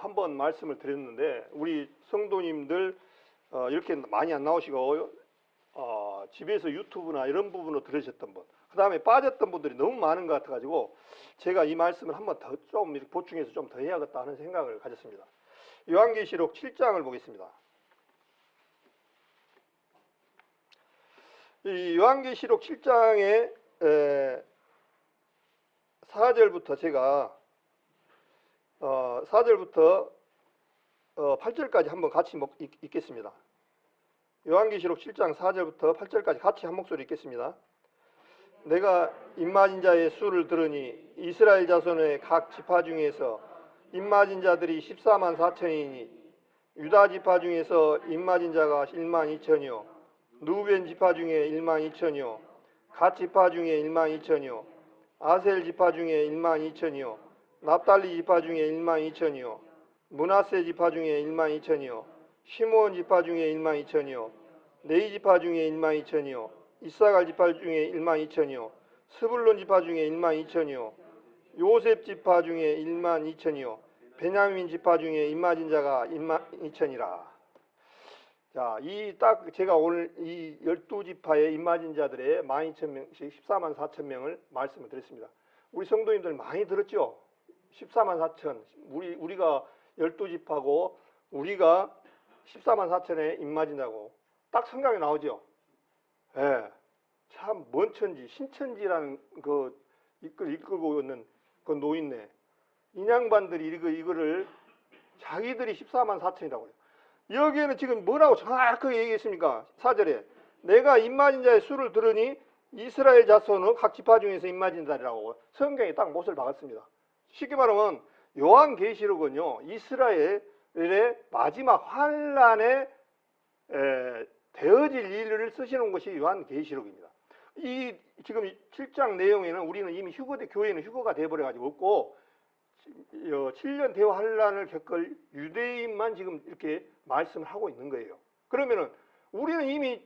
한번 말씀을 드렸는데 우리 성도님들 이렇게 많이 안 나오시고 집에서 유튜브나 이런 부분으로 들으셨던 분, 그 다음에 빠졌던 분들이 너무 많은 것 같아가지고 제가 이 말씀을 한번 더 좀 이렇게 보충해서 좀 더 해야겠다 하는 생각을 가졌습니다. 요한계시록 7장을 보겠습니다. 이 요한계시록 7장의 4절부터 제가 4절부터 8절까지 한번 같이 읽겠습니다. 요한계시록 7장 4절부터 8절까지 같이 한 목소리 읽겠습니다. 내가 입맞은 자의 수를 들으니 이스라엘 자손의 각 지파 중에서 입맞은 자들이 14만 4천이니 유다 지파 중에서 입맞은 자가 1만 2천이요 루벤 지파 중에 1만 2천이요 갓 지파 중에 1만 2천이요 아셀 지파 중에 1만 2천이요 납달리 지파 중에 1만 2천이요 므낫세 지파 중에 1만 2천이요 시므온 지파 중에 1만 2천이요 레위 지파 중에 1만 2천이요 이사갈 지파 중에 1만 2천이요 스불론 지파 중에 1만 2천이요 요셉 지파 중에 1만 2천이요 베냐민 지파 중에 입맞은 자가 1만 2천이라. 자, 이 딱 제가 오늘 이 12지파의 입맞은 자들의 12,000명씩 14만 4천 명을 말씀을 드렸습니다. 우리 성도님들 많이 들었죠? 14만 4천. 우리가 12지파고 우리가 14만 4천에 입맞은다고 딱 성경에 나오죠. 예. 참 먼 천지, 신천지라는 그 이끌고 있는 그 노인네. 인양반들이 이거를 자기들이 14만 4천이라고 해요. 여기에는 지금 뭐라고 정확하게 얘기했습니까? 4절에 내가 입맞은 자의 수를 들으니 이스라엘 자손은 각 지파 중에서 입맞은 자라고 성경에 딱 못을 박았습니다. 쉽게 말하면 요한계시록은요 이스라엘의 마지막 환란에 되어질 일을 쓰시는 것이 요한계시록입니다. 이 지금 7장 내용에는 우리는 이미 교회는 휴거가 돼버려가지고 없고 7년 대화 환란을 겪을 유대인만 지금 이렇게 말씀을 하고 있는 거예요. 그러면은 우리는 이미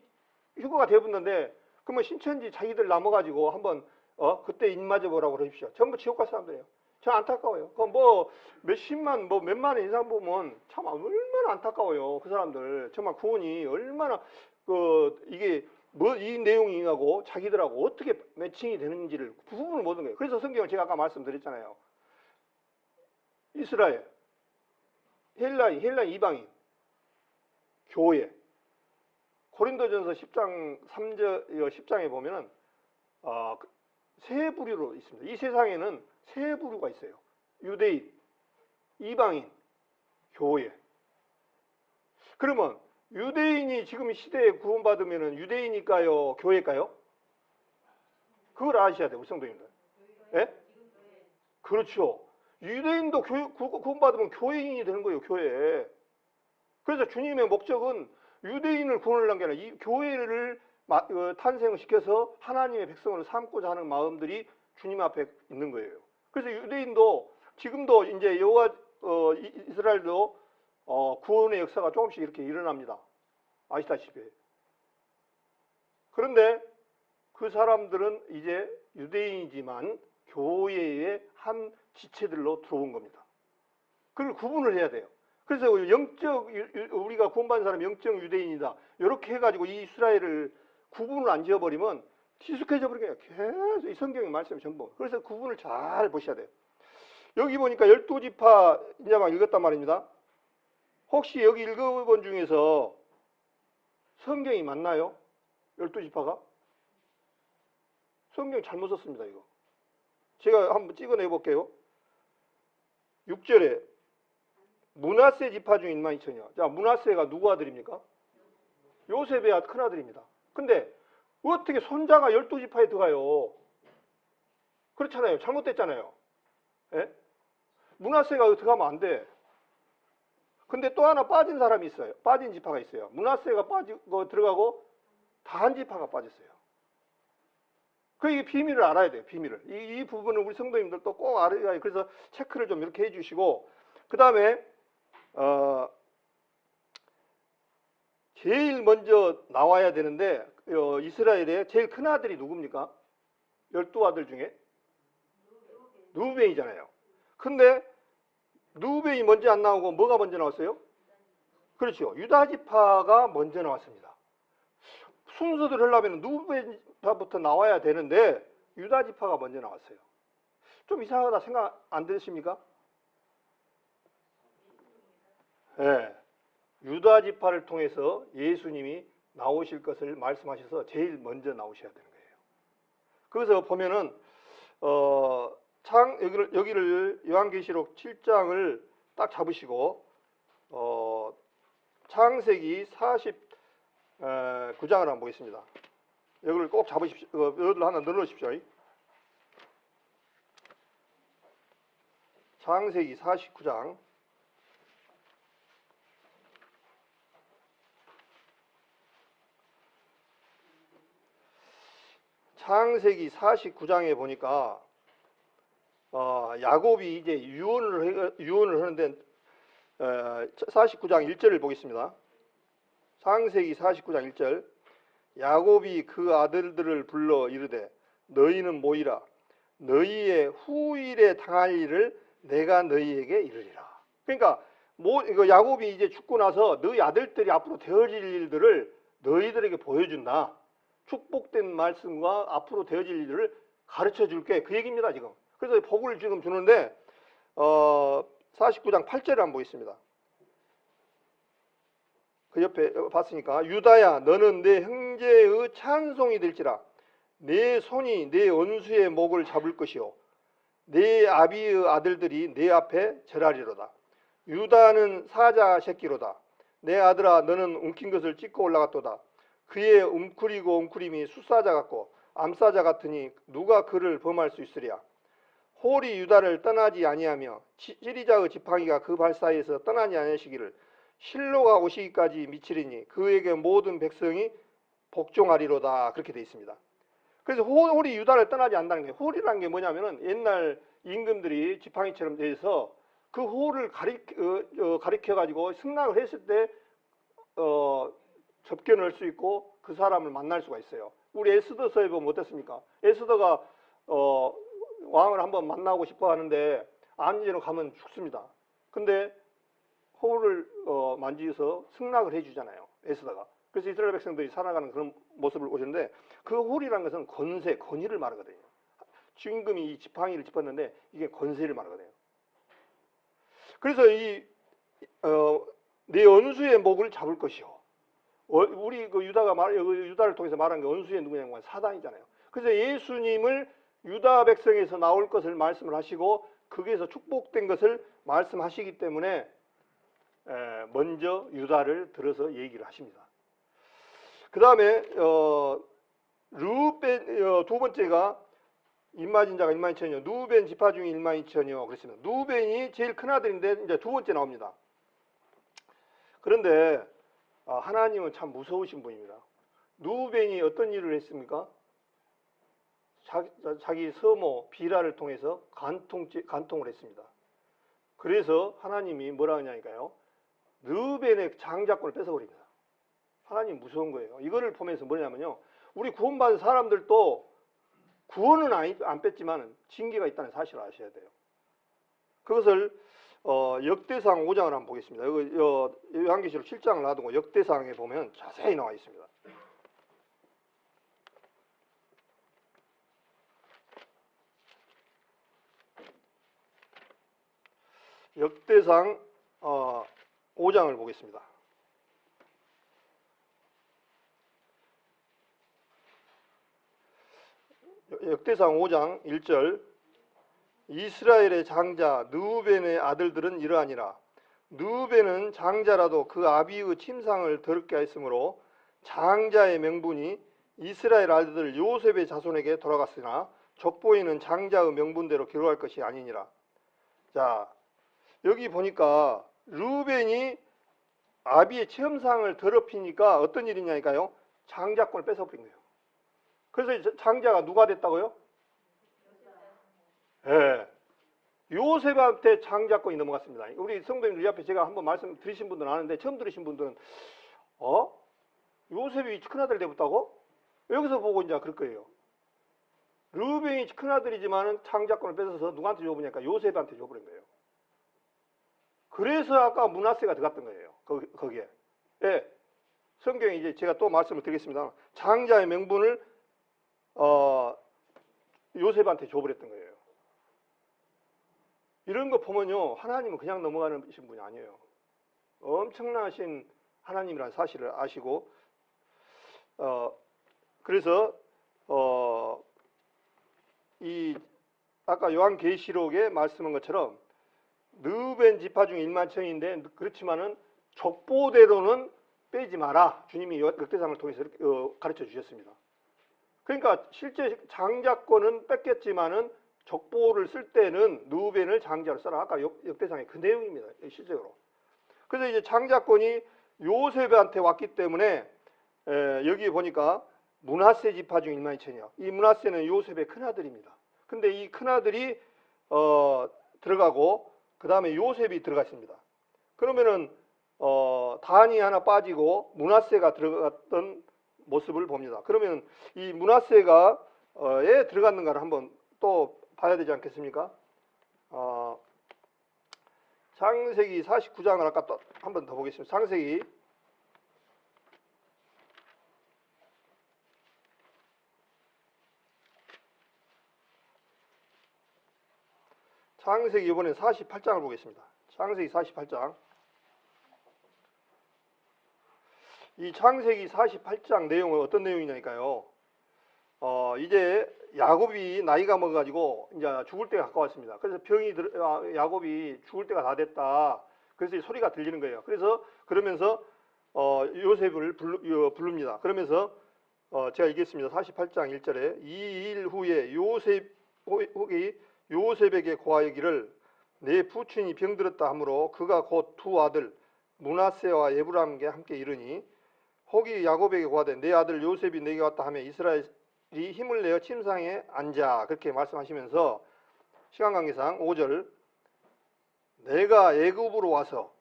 휴거가 돼버렸는데 그러면 신천지 자기들 남아가지고 한번 그때 입맞아 보라고 그러십시오. 전부 지옥갈 사람들이에요. 저 안타까워요. 그 뭐 몇십만 몇만 원 인상 보면 참 얼마나 안타까워요. 그 사람들 정말 구원이 얼마나 이게 이 내용하고 자기들하고 어떻게 매칭이 되는지를 구분을 못하는 거예요. 그래서 성경을 제가 아까 말씀드렸잖아요. 이스라엘, 헬라인 이방인, 교회. 고린도전서 10장 10장에 보면은 세 부류로 있습니다. 이 세상에는 세 부류가 있어요. 유대인, 이방인, 교회. 그러면 유대인이 지금 시대에 구원받으면 유대인일까요? 교회일까요? 그걸 아셔야 돼요. 우리 성도님들. 예? 그렇죠. 유대인도 구원받으면 교회인이 되는 거예요. 교회. 그래서 주님의 목적은 유대인을 구원하려는 게 아니라 이 교회를 탄생을 시켜서 하나님의 백성을 삼고자 하는 마음들이 주님 앞에 있는 거예요. 그래서 유대인도 지금도 이제 이스라엘도 구원의 역사가 조금씩 이렇게 일어납니다. 아시다시피. 그런데 그 사람들은 이제 유대인이지만 교회의 한 지체들로 들어온 겁니다. 그걸 구분을 해야 돼요. 그래서 우리가 구원받은 사람이 영적 유대인이다. 이렇게 해가지고 이 이스라엘을 구분을 안 지어버리면 희숙해져 버리게 계속 이 성경의 말씀이 전부. 그래서 구분을 잘 보셔야 돼요. 여기 보니까 12지파 이제 막 읽었단 말입니다. 혹시 여기 읽어본 중에서 성경이 맞나요? 12지파가? 성경 잘못 썼습니다, 이거. 제가 한번 찍어내 볼게요. 6절에 므낫세 지파 중 12,000이요. 자, 므낫세가 누구 아들입니까? 요셉의 큰아들입니다. 근데 어떻게 손자가 12지파에 들어가요? 그렇잖아요. 잘못됐잖아요. 예? 므낫세가 들어가면 안 돼. 근데 또 하나 빠진 사람이 있어요. 빠진 지파가 있어요. 므낫세가 빠지고 들어가고 다한 지파가 빠졌어요. 이 비밀을 알아야 돼요. 비밀을. 이 부분은 우리 성도님들도 꼭 알아야 해요. 그래서 체크를 좀 이렇게 해주시고, 그 다음에 제일 먼저 나와야 되는데 이스라엘의 제일 큰 아들이 누굽니까? 12아들 중에 르우벤이잖아요. 근데 르우벤이 먼저 안 나오고 뭐가 먼저 나왔어요? 그렇죠. 유다 지파가 먼저 나왔습니다. 순서대로 하려면 르우벤 지파부터 나와야 되는데 유다 지파가 먼저 나왔어요. 좀 이상하다 생각 안 드십니까? 네. 유다 지파를 통해서 예수님이 나오실 것을 말씀하셔서 제일 먼저 나오셔야 되는 거예요. 그래서 보면은 여기를 요한계시록 7장을 딱 잡으시고 창세기 49장을 한번 보겠습니다. 여기를 꼭 잡으십시오. 여기를 하나 넣어놓으십시오. 창세기 49장. 창세기 49장에 보니까 야곱이 이제 유언을 하는데 49장 1절을 보겠습니다. 창세기 49장 1절. 야곱이 그 아들들을 불러 이르되 너희는 모이라. 너희의 후일에 당할 일을 내가 너희에게 이르리라. 그러니까 이거 야곱이 이제 죽고 나서 너희 아들들이 앞으로 되어질 일들을 너희들에게 보여준다. 축복된 말씀과 앞으로 되어질 일들을 가르쳐 줄게. 그 얘기입니다, 지금. 그래서 복을 지금 주는데 49장 8절을 한번 보겠습니다. 그 옆에 봤으니까 유다야 너는 내 형제의 찬송이 될지라. 내 손이 내 원수의 목을 잡을 것이요 내 아비의 아들들이 내 앞에 절하리로다. 유다는 사자 새끼로다. 내 아들아 너는 움킨 것을 찢고 올라갔도다. 그의 움크리고 움크림이 숫사자 같고 암사자 같으니 누가 그를 범할 수 있으랴. 홀이 유다를 떠나지 아니하며 지리자의 지팡이가 그 발 사이에서 떠나지 아니하시기를 실로가 오시기까지 미치리니 그에게 모든 백성이 복종하리로다. 그렇게 되어 있습니다. 그래서 홀이 유다를 떠나지 않는다는 게, 홀이라는 게 뭐냐면은 옛날 임금들이 지팡이처럼 돼서 그 홀을 가리켜 가지고 승낙을 했을 때 접견할 수 있고 그 사람을 만날 수가 있어요. 우리 에스더서에 보면 어땠습니까? 에스더가 왕을 한번 만나고 싶어 하는데 안지로 가면 죽습니다. 근데 홀을 만지어서 승낙을 해주잖아요, 에스더가. 그래서 이스라엘 백성들이 살아가는 그런 모습을 보시는데, 그 홀이라는 것은 권세, 권위를 말하거든요. 임금이 이 지팡이를 짚었는데 이게 권세를 말하거든요. 그래서 내 원수의 목을 잡을 것이요. 우리 그 유다를 통해서 말한 게 원수의 누구냐면 사단이잖아요. 그래서 예수님을 유다 백성에서 나올 것을 말씀을 하시고 거기에서 축복된 것을 말씀하시기 때문에 먼저 유다를 들어서 얘기를 하십니다. 그 다음에 르우벤 두 번째가 임마진 자가 12,000이요. 르우벤 지파 중에 12,000이요. 그렇습니다. 르우벤이 제일 큰 아들인데 이제 두 번째 나옵니다. 그런데 하나님은 참 무서우신 분입니다. 르우벤이 어떤 일을 했습니까? 자기 서모 비라를 통해서 간통을 했습니다. 그래서 하나님이 뭐라 하냐니까요. 르우벤의 장자권을 뺏어버립니다. 하나님 무서운 거예요. 이거를 보면서 뭐냐면요. 우리 구원받은 사람들도 구원은 안 뺐지만 징계가 있다는 사실을 아셔야 돼요. 그것을 역대상 5장을 한번 보겠습니다. 요한계시록 7장을 놔두고 역대상에 보면 자세히 나와 있습니다. 역대상 5장을 보겠습니다. 역대상 5장 1절 이스라엘의 장자 느우벤의 아들들은 이러하니라. 느우벤은 장자라도 그 아비의 침상을 더럽게 하였으므로 장자의 명분이 이스라엘 아들들 요셉의 자손에게 돌아갔으나 족보에는 장자의 명분대로 기록할 것이 아니니라. 자, 여기 보니까 르우벤이 아비의 침상을 더럽히니까 어떤 일이냐니까요. 장자권을 뺏어버린 거예요. 그래서 장자가 누가 됐다고요? 예. 요셉한테 장자권이 넘어갔습니다. 우리 성도님들 앞에 제가 한번 말씀 드리신 분들은 아는데 처음 들으신 분들은 요셉이 큰아들 되었다고? 여기서 보고 이제 그럴 거예요. 르우벤이 큰아들이지만은 장자권을 뺏어서 누구한테 줘버리니까 요셉한테 줘버린 거예요. 그래서 아까 므낫세가 들어갔던 거예요. 거기에. 예. 성경에 이제 제가 또 말씀을 드리겠습니다. 장자의 명분을 요셉한테 줘버렸던 거예요. 이런 거 보면요, 하나님은 그냥 넘어가는 분이 아니에요. 엄청나신 하나님이라는 사실을 아시고, 그래서 이 아까 요한계시록에 말씀한 것처럼 르우벤 지파 중 1만청인데 그렇지만은 족보대로는 빼지 마라. 주님이 역대상을 통해서 가르쳐 주셨습니다. 그러니까 실제 장자권은 뺏겼지만은 족보를 쓸 때는 르우벤을 장자로 써라. 아까 역대상의 그 내용입니다. 실제로. 그래서 이제 장자권이 요셉한테 왔기 때문에 여기 보니까 므낫세 지파 중 1만천이요. 이 므낫세는 요셉의 큰아들입니다. 근데 이 큰아들이 들어가고 그 다음에 요셉이 들어갔습니다. 그러면은 단이 하나 빠지고 므낫세가 들어갔던 모습을 봅니다. 그러면 이 므낫세가 에 들어갔는가를 한번 또 봐야 되지 않겠습니까? 창세기 49장을 아까 또 한 번 더 보겠습니다. 창세기 이번엔 48장을 보겠습니다. 창세기 48장. 이 창세기 48장 내용은 어떤 내용이냐니까요. 이제 야곱이 나이가 먹어가지고 이제 죽을 때가 가까웠습니다. 그래서 야곱이 죽을 때가 다 됐다. 그래서 소리가 들리는 거예요. 그러면서 요셉을 부릅니다. 그러면서 제가 읽겠습니다. 48장 1절에 이 일 후에 요셉에게 고하여기를 내 부친이 병들었다 하므로 그가 곧 두 아들 므낫세와 에브라임과 함께 이르니 혹이 야곱에게 고하되 내 아들 요셉이 내게 왔다 하며 이스라엘이 힘을 내어 침상에 앉아. 그렇게 말씀하시면서 시간 관계상 5절 내가 애굽으로 와서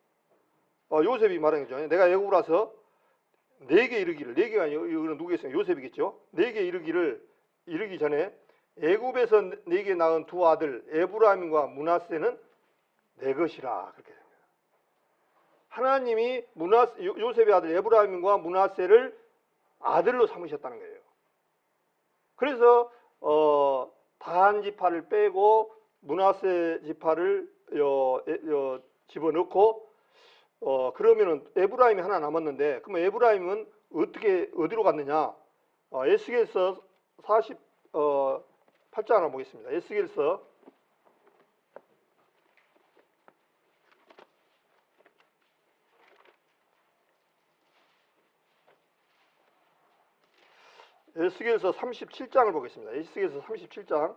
요셉이 말하는 거죠. 내가 애굽으로 와서 내게 이르기를, 내게가 이거는 누구겠어요? 요셉이겠죠. 내게 이르기 전에 애굽에서 내게 낳은 두 아들 에브라임과 므낫세는 내 것이라. 그렇게 됩니다. 하나님이 요셉의 아들 에브라임과 므낫세를 아들로 삼으셨다는 거예요. 그래서 단 지파를 빼고 므낫세 지파를 집어넣고 그러면은 에브라임이 하나 남았는데 그럼 에브라임은 어디로 갔느냐? 에스겔서 48장을 보겠습니다. 에스겔서 37장을 보겠습니다. 에스겔서 37장.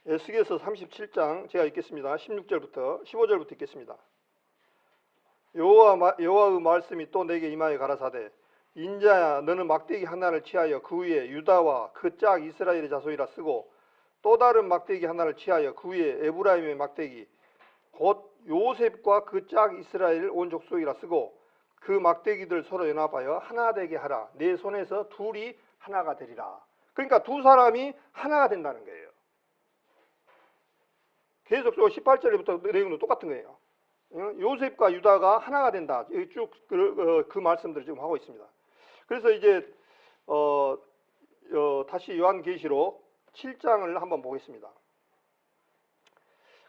에스겔서 37장 제가 읽겠습니다. 16절부터 15절부터 읽겠습니다. 여호와의 말씀이 또 내게 임하여 가라사대 인자야 너는 막대기 하나를 취하여 그 위에 유다와 그 짝 이스라엘의 자손이라 쓰고 또 다른 막대기 하나를 취하여 그 위에 에브라임의 막대기 곧 요셉과 그 짝 이스라엘 온 족속이라 쓰고 그 막대기들 서로 연합하여 하나 되게 하라. 내 손에서 둘이 하나가 되리라. 그러니까 두 사람이 하나가 된다는 거예요. 계속적으로 18절부터 내용도 똑같은 거예요. 요셉과 유다가 하나가 된다. 쭉 그 말씀들을 지금 하고 있습니다. 그래서 이제 다시 요한계시록 7장을 한번 보겠습니다.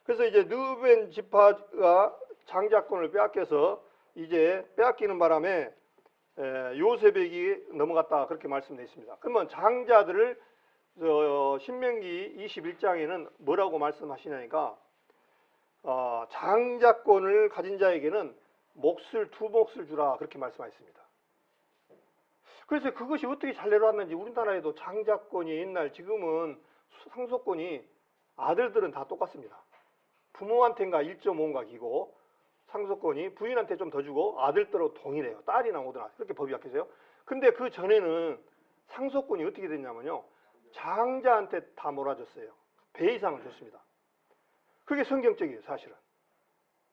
그래서 이제 르우벤 지파가 장자권을 빼앗겨서 이제 빼앗기는 바람에 요셉에게 넘어갔다 그렇게 말씀되어 있습니다. 그러면 장자들을 신명기 21장에는 뭐라고 말씀하시냐니까 장자권을 가진 자에게는 두 몫을 주라 그렇게 말씀하셨습니다. 그래서 그것이 어떻게 잘 내려왔는지 우리나라에도 장자권이 옛날 지금은 상속권이 아들들은 다 똑같습니다. 부모한테인가 1.5인가 기고 상속권이 부인한테 좀 더 주고 아들들하고 동일해요. 딸이나 오더나 그렇게 법이 약해서요. 근데 그 전에는 상속권이 어떻게 됐냐면요. 장자한테 다 몰아줬어요. 배 이상을 줬습니다. 그게 성경적이에요, 사실은.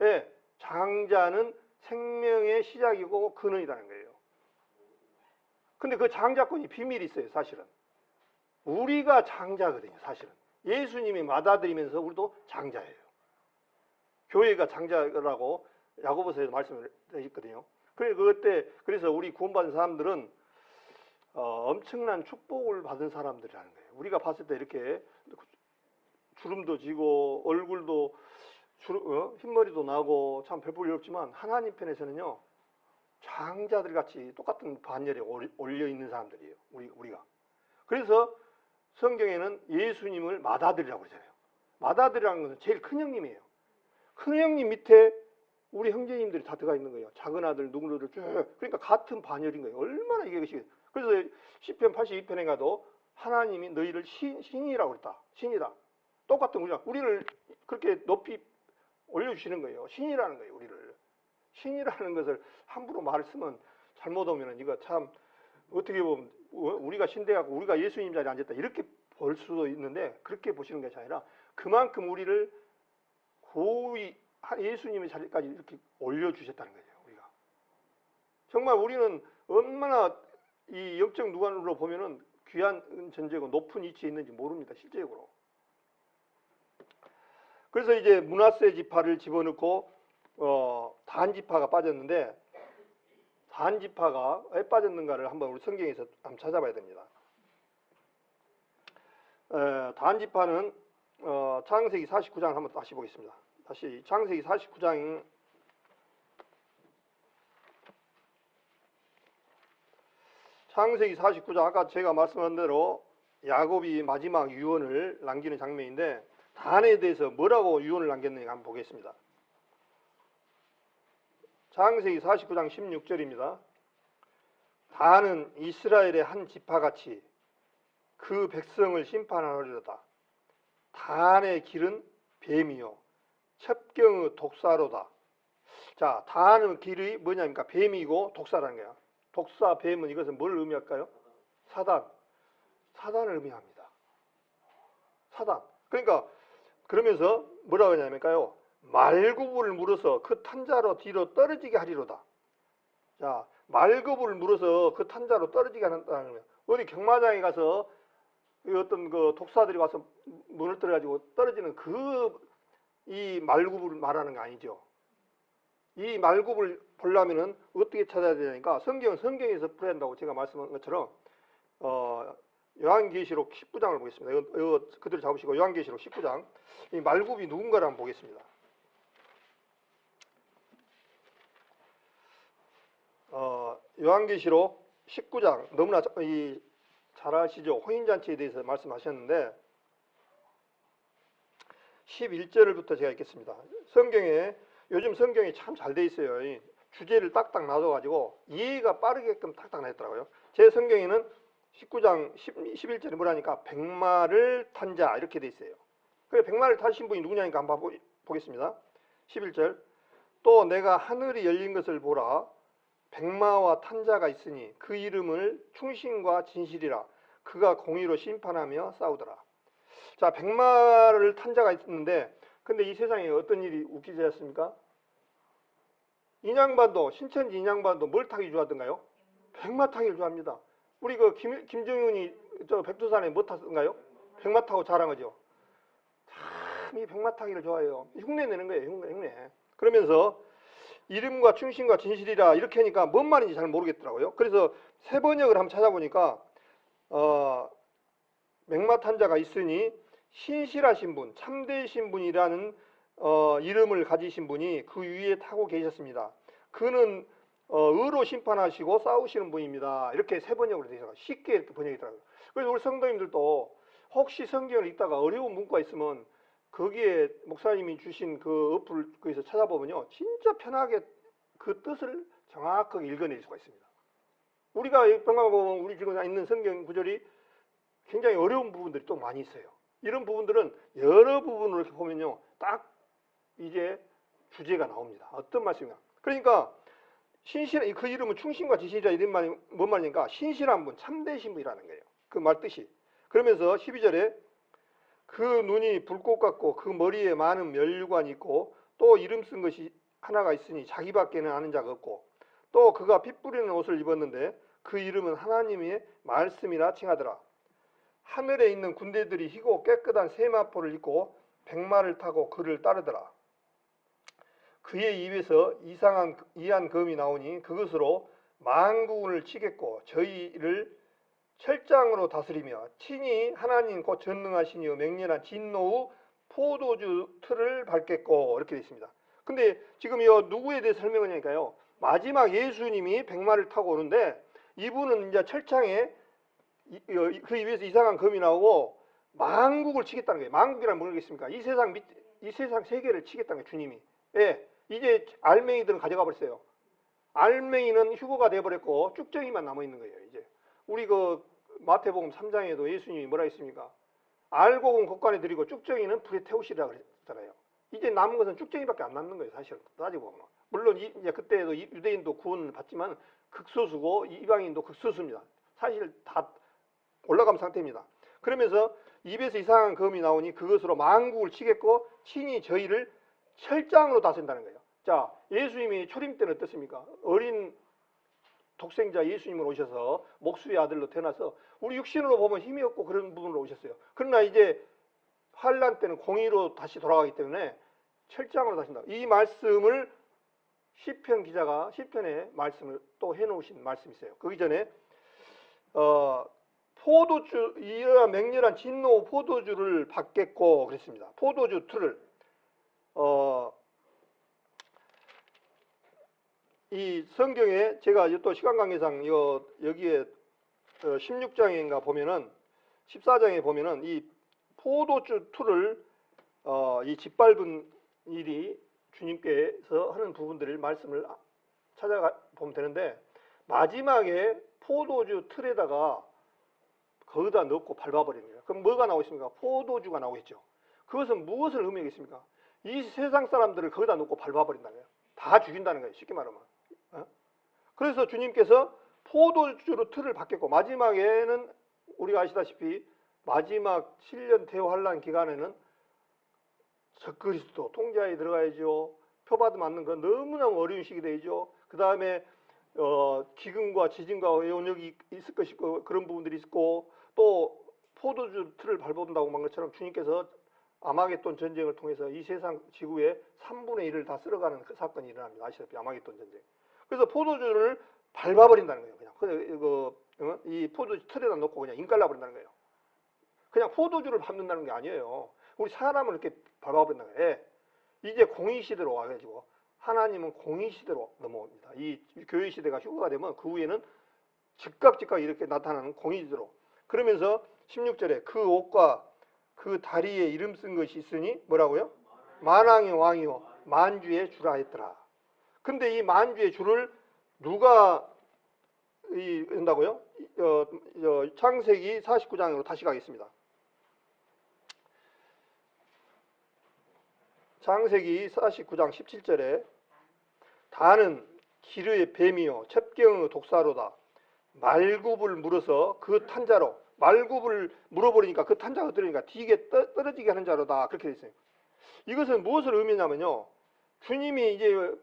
예, 장자는 생명의 시작이고 근원이라는 거예요. 근데 그 장자권이 비밀이 있어요, 사실은. 우리가 장자거든요, 사실은. 예수님이 받아들이면서 우리도 장자예요. 교회가 장자라고 야고보서에서 말씀을 했거든요. 그래서 우리 구원받은 사람들은 엄청난 축복을 받은 사람들이라는 거예요. 우리가 봤을 때 이렇게 주름도 지고 얼굴도 흰머리도 나고 참 별볼일 없지만 하나님 편에서는요 장자들 같이 똑같은 반열에 올려 있는 사람들이에요. 우리가. 그래서 성경에는 예수님을 맏아들이라고 그러잖아요. 맏아들이라는 것은 제일 큰 형님이에요. 큰 형님 밑에 우리 형제님들이 다 들어가 있는 거예요. 작은 아들, 누구를 쭉. 그러니까 같은 반열인 거예요. 얼마나 이게 것이. 그래서 시편 82편에 가도 하나님이 너희를 신이라고 그랬다. 신이다. 똑같은 우리를 그렇게 높이 올려주시는 거예요. 신이라는 거예요. 우리를. 신이라는 것을 함부로 말을 쓰면 잘못 오면 이거 참 어떻게 보면 우리가 신대하고 우리가 예수님 자리에 앉았다 이렇게 볼 수도 있는데 그렇게 보시는 것이 아니라 그만큼 우리를 고이 예수님의 자리까지 이렇게 올려주셨다는 거예요. 우리가. 정말 우리는 얼마나 이 영적 누관으로 보면은 귀한 존재고 높은 위치에 있는지 모릅니다. 실제적으로. 그래서 이제 므낫세 지파를 집어넣고 단 지파가 빠졌는데 단 지파가 왜 빠졌는가를 한번 우리 성경에서 한번 찾아봐야 됩니다. 단 지파는 창세기 49장을 한번 다시 보겠습니다. 다시 창세기 49장 창세기 49장 아까 제가 말씀한 대로 야곱이 마지막 유언을 남기는 장면인데 단에 대해서 뭐라고 유언을 남겼는지 한번 보겠습니다. 창세기 49장 16절입니다. 단은 이스라엘의 한 지파같이 그 백성을 심판하리로다. 단의 길은 뱀이요 첩경의 독사로다. 자, 단의 길이 뭐냐니까 뱀이고 독사라는 거야. 독사, 뱀은 이것은 뭘 의미할까요? 사단을 의미합니다. 사단. 그러니까 그러면서 뭐라고 하냐면요. 말구불을 물어서 그 탄자로 뒤로 떨어지게 하리로다. 자, 말구불을 물어서 그 탄자로 떨어지게 한다는 거예요. 어디 경마장에 가서 어떤 그 독사들이 와서 문을 떨어가지고 떨어지는 이 말굽을 말하는 거 아니죠. 이 말굽을 보려면은 어떻게 찾아야 되냐니까 성경에서 풀어야 한다고 제가 말씀한 것처럼 요한계시록 19장을 보겠습니다. 이거 그대로 잡으시고 요한계시록 19장 이 말굽이 누군가를 한번 보겠습니다. 요한계시록 19장 너무나 잘 아시죠? 혼인잔치에 대해서 말씀하셨는데 11절부터 제가 읽겠습니다. 요즘 성경이 참 잘 돼 있어요. 주제를 딱딱 놔둬가지고 이해가 빠르게끔 딱딱 놔있더라고요. 제 성경에는 19장 11절에 뭐라니까 백마를 탄 자 이렇게 돼 있어요. 그래 백마를 타신 분이 누구냐니까 한번 보겠습니다. 11절 또 내가 하늘이 열린 것을 보라 백마와 탄 자가 있으니 그 이름을 충신과 진실이라 그가 공의로 심판하며 싸우더라. 자, 백마를 탄 자가 있는데 근데 이 세상에 어떤 일이 웃기지 않습니까? 인양반도 신천지 인양반도 뭘 타기 좋아하던가요? 백마 타기를 좋아합니다. 우리 그 김정은이 저 백두산에 뭐 탔던가요? 백마 타고 자란 거죠. 참 이 백마 타기를 좋아해요. 흉내 내는 거예요. 흉내. 그러면서 이름과 충신과 진실이라 이렇게 하니까 뭔 말인지 잘 모르겠더라고요. 그래서 새 번역을 한번 찾아보니까 백마 탄 자가 있으니 신실하신 분, 참되신 분이라는 이름을 가지신 분이 그 위에 타고 계셨습니다. 그는 의로 심판하시고 싸우시는 분입니다. 이렇게 세 번역으로 되어 있어요. 쉽게 이렇게 번역이 더라고요. 그래서 우리 성도님들도 혹시 성경을 읽다가 어려운 문구가 있으면 거기에 목사님이 주신 그 어플 거기서 찾아보면요, 진짜 편하게 그 뜻을 정확하게 읽어낼 수가 있습니다. 우리가 평범하게 보면 우리 지금 있는 성경 구절이 굉장히 어려운 부분들이 또 많이 있어요. 이런 부분들은 여러 부분으로 이렇게 보면요, 딱 이제 주제가 나옵니다. 어떤 말씀인가? 그러니까 신실, 그 이름은 충신과 지신이라 이런 말이 뭔 말입니까? 신실한 분, 참되신 분이라는 거예요. 그 말 뜻이. 그러면서 12절에 그 눈이 불꽃 같고 그 머리에 많은 면류관이 있고 또 이름 쓴 것이 하나가 있으니 자기밖에는 아는 자가 없고 또 그가 피 뿌리는 옷을 입었는데 그 이름은 하나님의 말씀이라 칭하더라. 하늘에 있는 군대들이 희고 깨끗한 세마포를 입고 백마를 타고 그를 따르더라. 그의 입에서 이한 검이 나오니 그것으로 만국을 치겠고 저희를 철장으로 다스리며 친히 하나님 곧 전능하시니요 맹렬한 진노의 포도주 틀을 밟겠고 이렇게 되어 있습니다. 근데 지금 이 누구에 대해 설명하냐니까요. 마지막 예수님이 백마를 타고 오는데 이분은 이제 철창에 그 입에서 이상한 검이 나오고 만국을 치겠다는 거예요. 만국이란 모르겠습니까? 이 세상 세계를 치겠다는 거예요. 주님이. 예, 이제 알맹이들은 가져가 버렸어요. 알맹이는 휴거가 돼버렸고 쭉정이만 남아 있는 거예요. 이제 우리 그 마태복음 3장에도 예수님이 뭐라 했습니까? 알곡은 곡간에 드리고 쭉정이는 불에 태우시라 그랬잖아요. 이제 남은 것은 쭉정이밖에 안 남는 거예요. 사실은 따지고 보면. 물론 이제 그때도 유대인도 구원을 받지만 극소수고 이방인도 극소수입니다. 사실 다 올라간 상태입니다. 그러면서 입에서 이상한 검이 나오니 그것으로 만국을 치겠고 친히 저희를 철장으로 다스린다는 거예요. 자, 예수님이 초림 때는 어떻습니까? 어린 독생자 예수님을 오셔서 목수의 아들로 태어나서 우리 육신으로 보면 힘이 없고 그런 부분으로 오셨어요. 그러나 이제 환란 때는 공의로 다시 돌아가기 때문에 철장으로 다신다. 이 말씀을 시편 기자가 시편에 말씀을 또 해놓으신 말씀이 있어요. 거기 전에 포도주 이와 맹렬한 진노 포도주를 받겠고 그랬습니다. 포도주 틀을 이 성경에 제가 또 시간 관계상 여기에 16장인가 보면은 14장에 보면은 이 포도주 틀을 이 짓밟은 일이 주님께서 하는 부분들을 말씀을 찾아가 보면 되는데 마지막에 포도주 틀에다가 거기다 넣고 밟아버리는 거예요. 그럼 뭐가 나오겠습니까? 포도주가 나오겠죠. 그것은 무엇을 의미하겠습니까? 이 세상 사람들을 거기다 놓고 밟아버린다는 거예요. 다 죽인다는 거예요. 쉽게 말하면. 그래서 주님께서 포도주로 틀을 받겠고 마지막에는 우리가 아시다시피 마지막 7년 대환란 기간에는 적그리스도 통제하에 들어가야죠. 표받음 맞는 건 너무너무 어려운 시기 되죠. 그 다음에 기근과 지진과 원역이 있을 것이고 그런 부분들이 있고 또 포도주 틀을 밟아본다고 한 것처럼 주님께서 아마겟돈 전쟁을 통해서 이 세상 지구의 3분의 1을 다 쓸어가는 그 사건이 일어납니다. 아시다시피 아마겟돈 전쟁. 그래서 포도주를 밟아버린다는 거예요. 그냥 이 포도주 틀에다 놓고 그냥 인깔나버린다는 거예요. 그냥 포도주를 밟는다는 게 아니에요. 우리 사람을 이렇게 밟아버린다는 거예요. 이제 공의 시대로 와가지고 하나님은 공의 시대로 넘어옵니다. 이 교회 시대가 휴거가 되면 그 후에는 즉각 이렇게 나타나는 공의 시대로. 그러면서 16절에 그 옷과 그 다리에 이름 쓴 것이 있으니 뭐라고요? 만왕의 왕이요 만주의 주라 했더라. 근데 이 만주의 주를 누가 한다고요? 창세기 49장으로 다시 가겠습니다. 창세기 49장 17절에 다는 기르의 뱀이요 첩경의 독사로다. 말굽을 물어서 그 탄자로 말굽을 물어버리니까 그 탄자가 들으니까 뒤게 떨어지게 하는 자로다. 그렇게 되어 있어요. 이것은 무엇을 의미하냐면요. 주님이 이제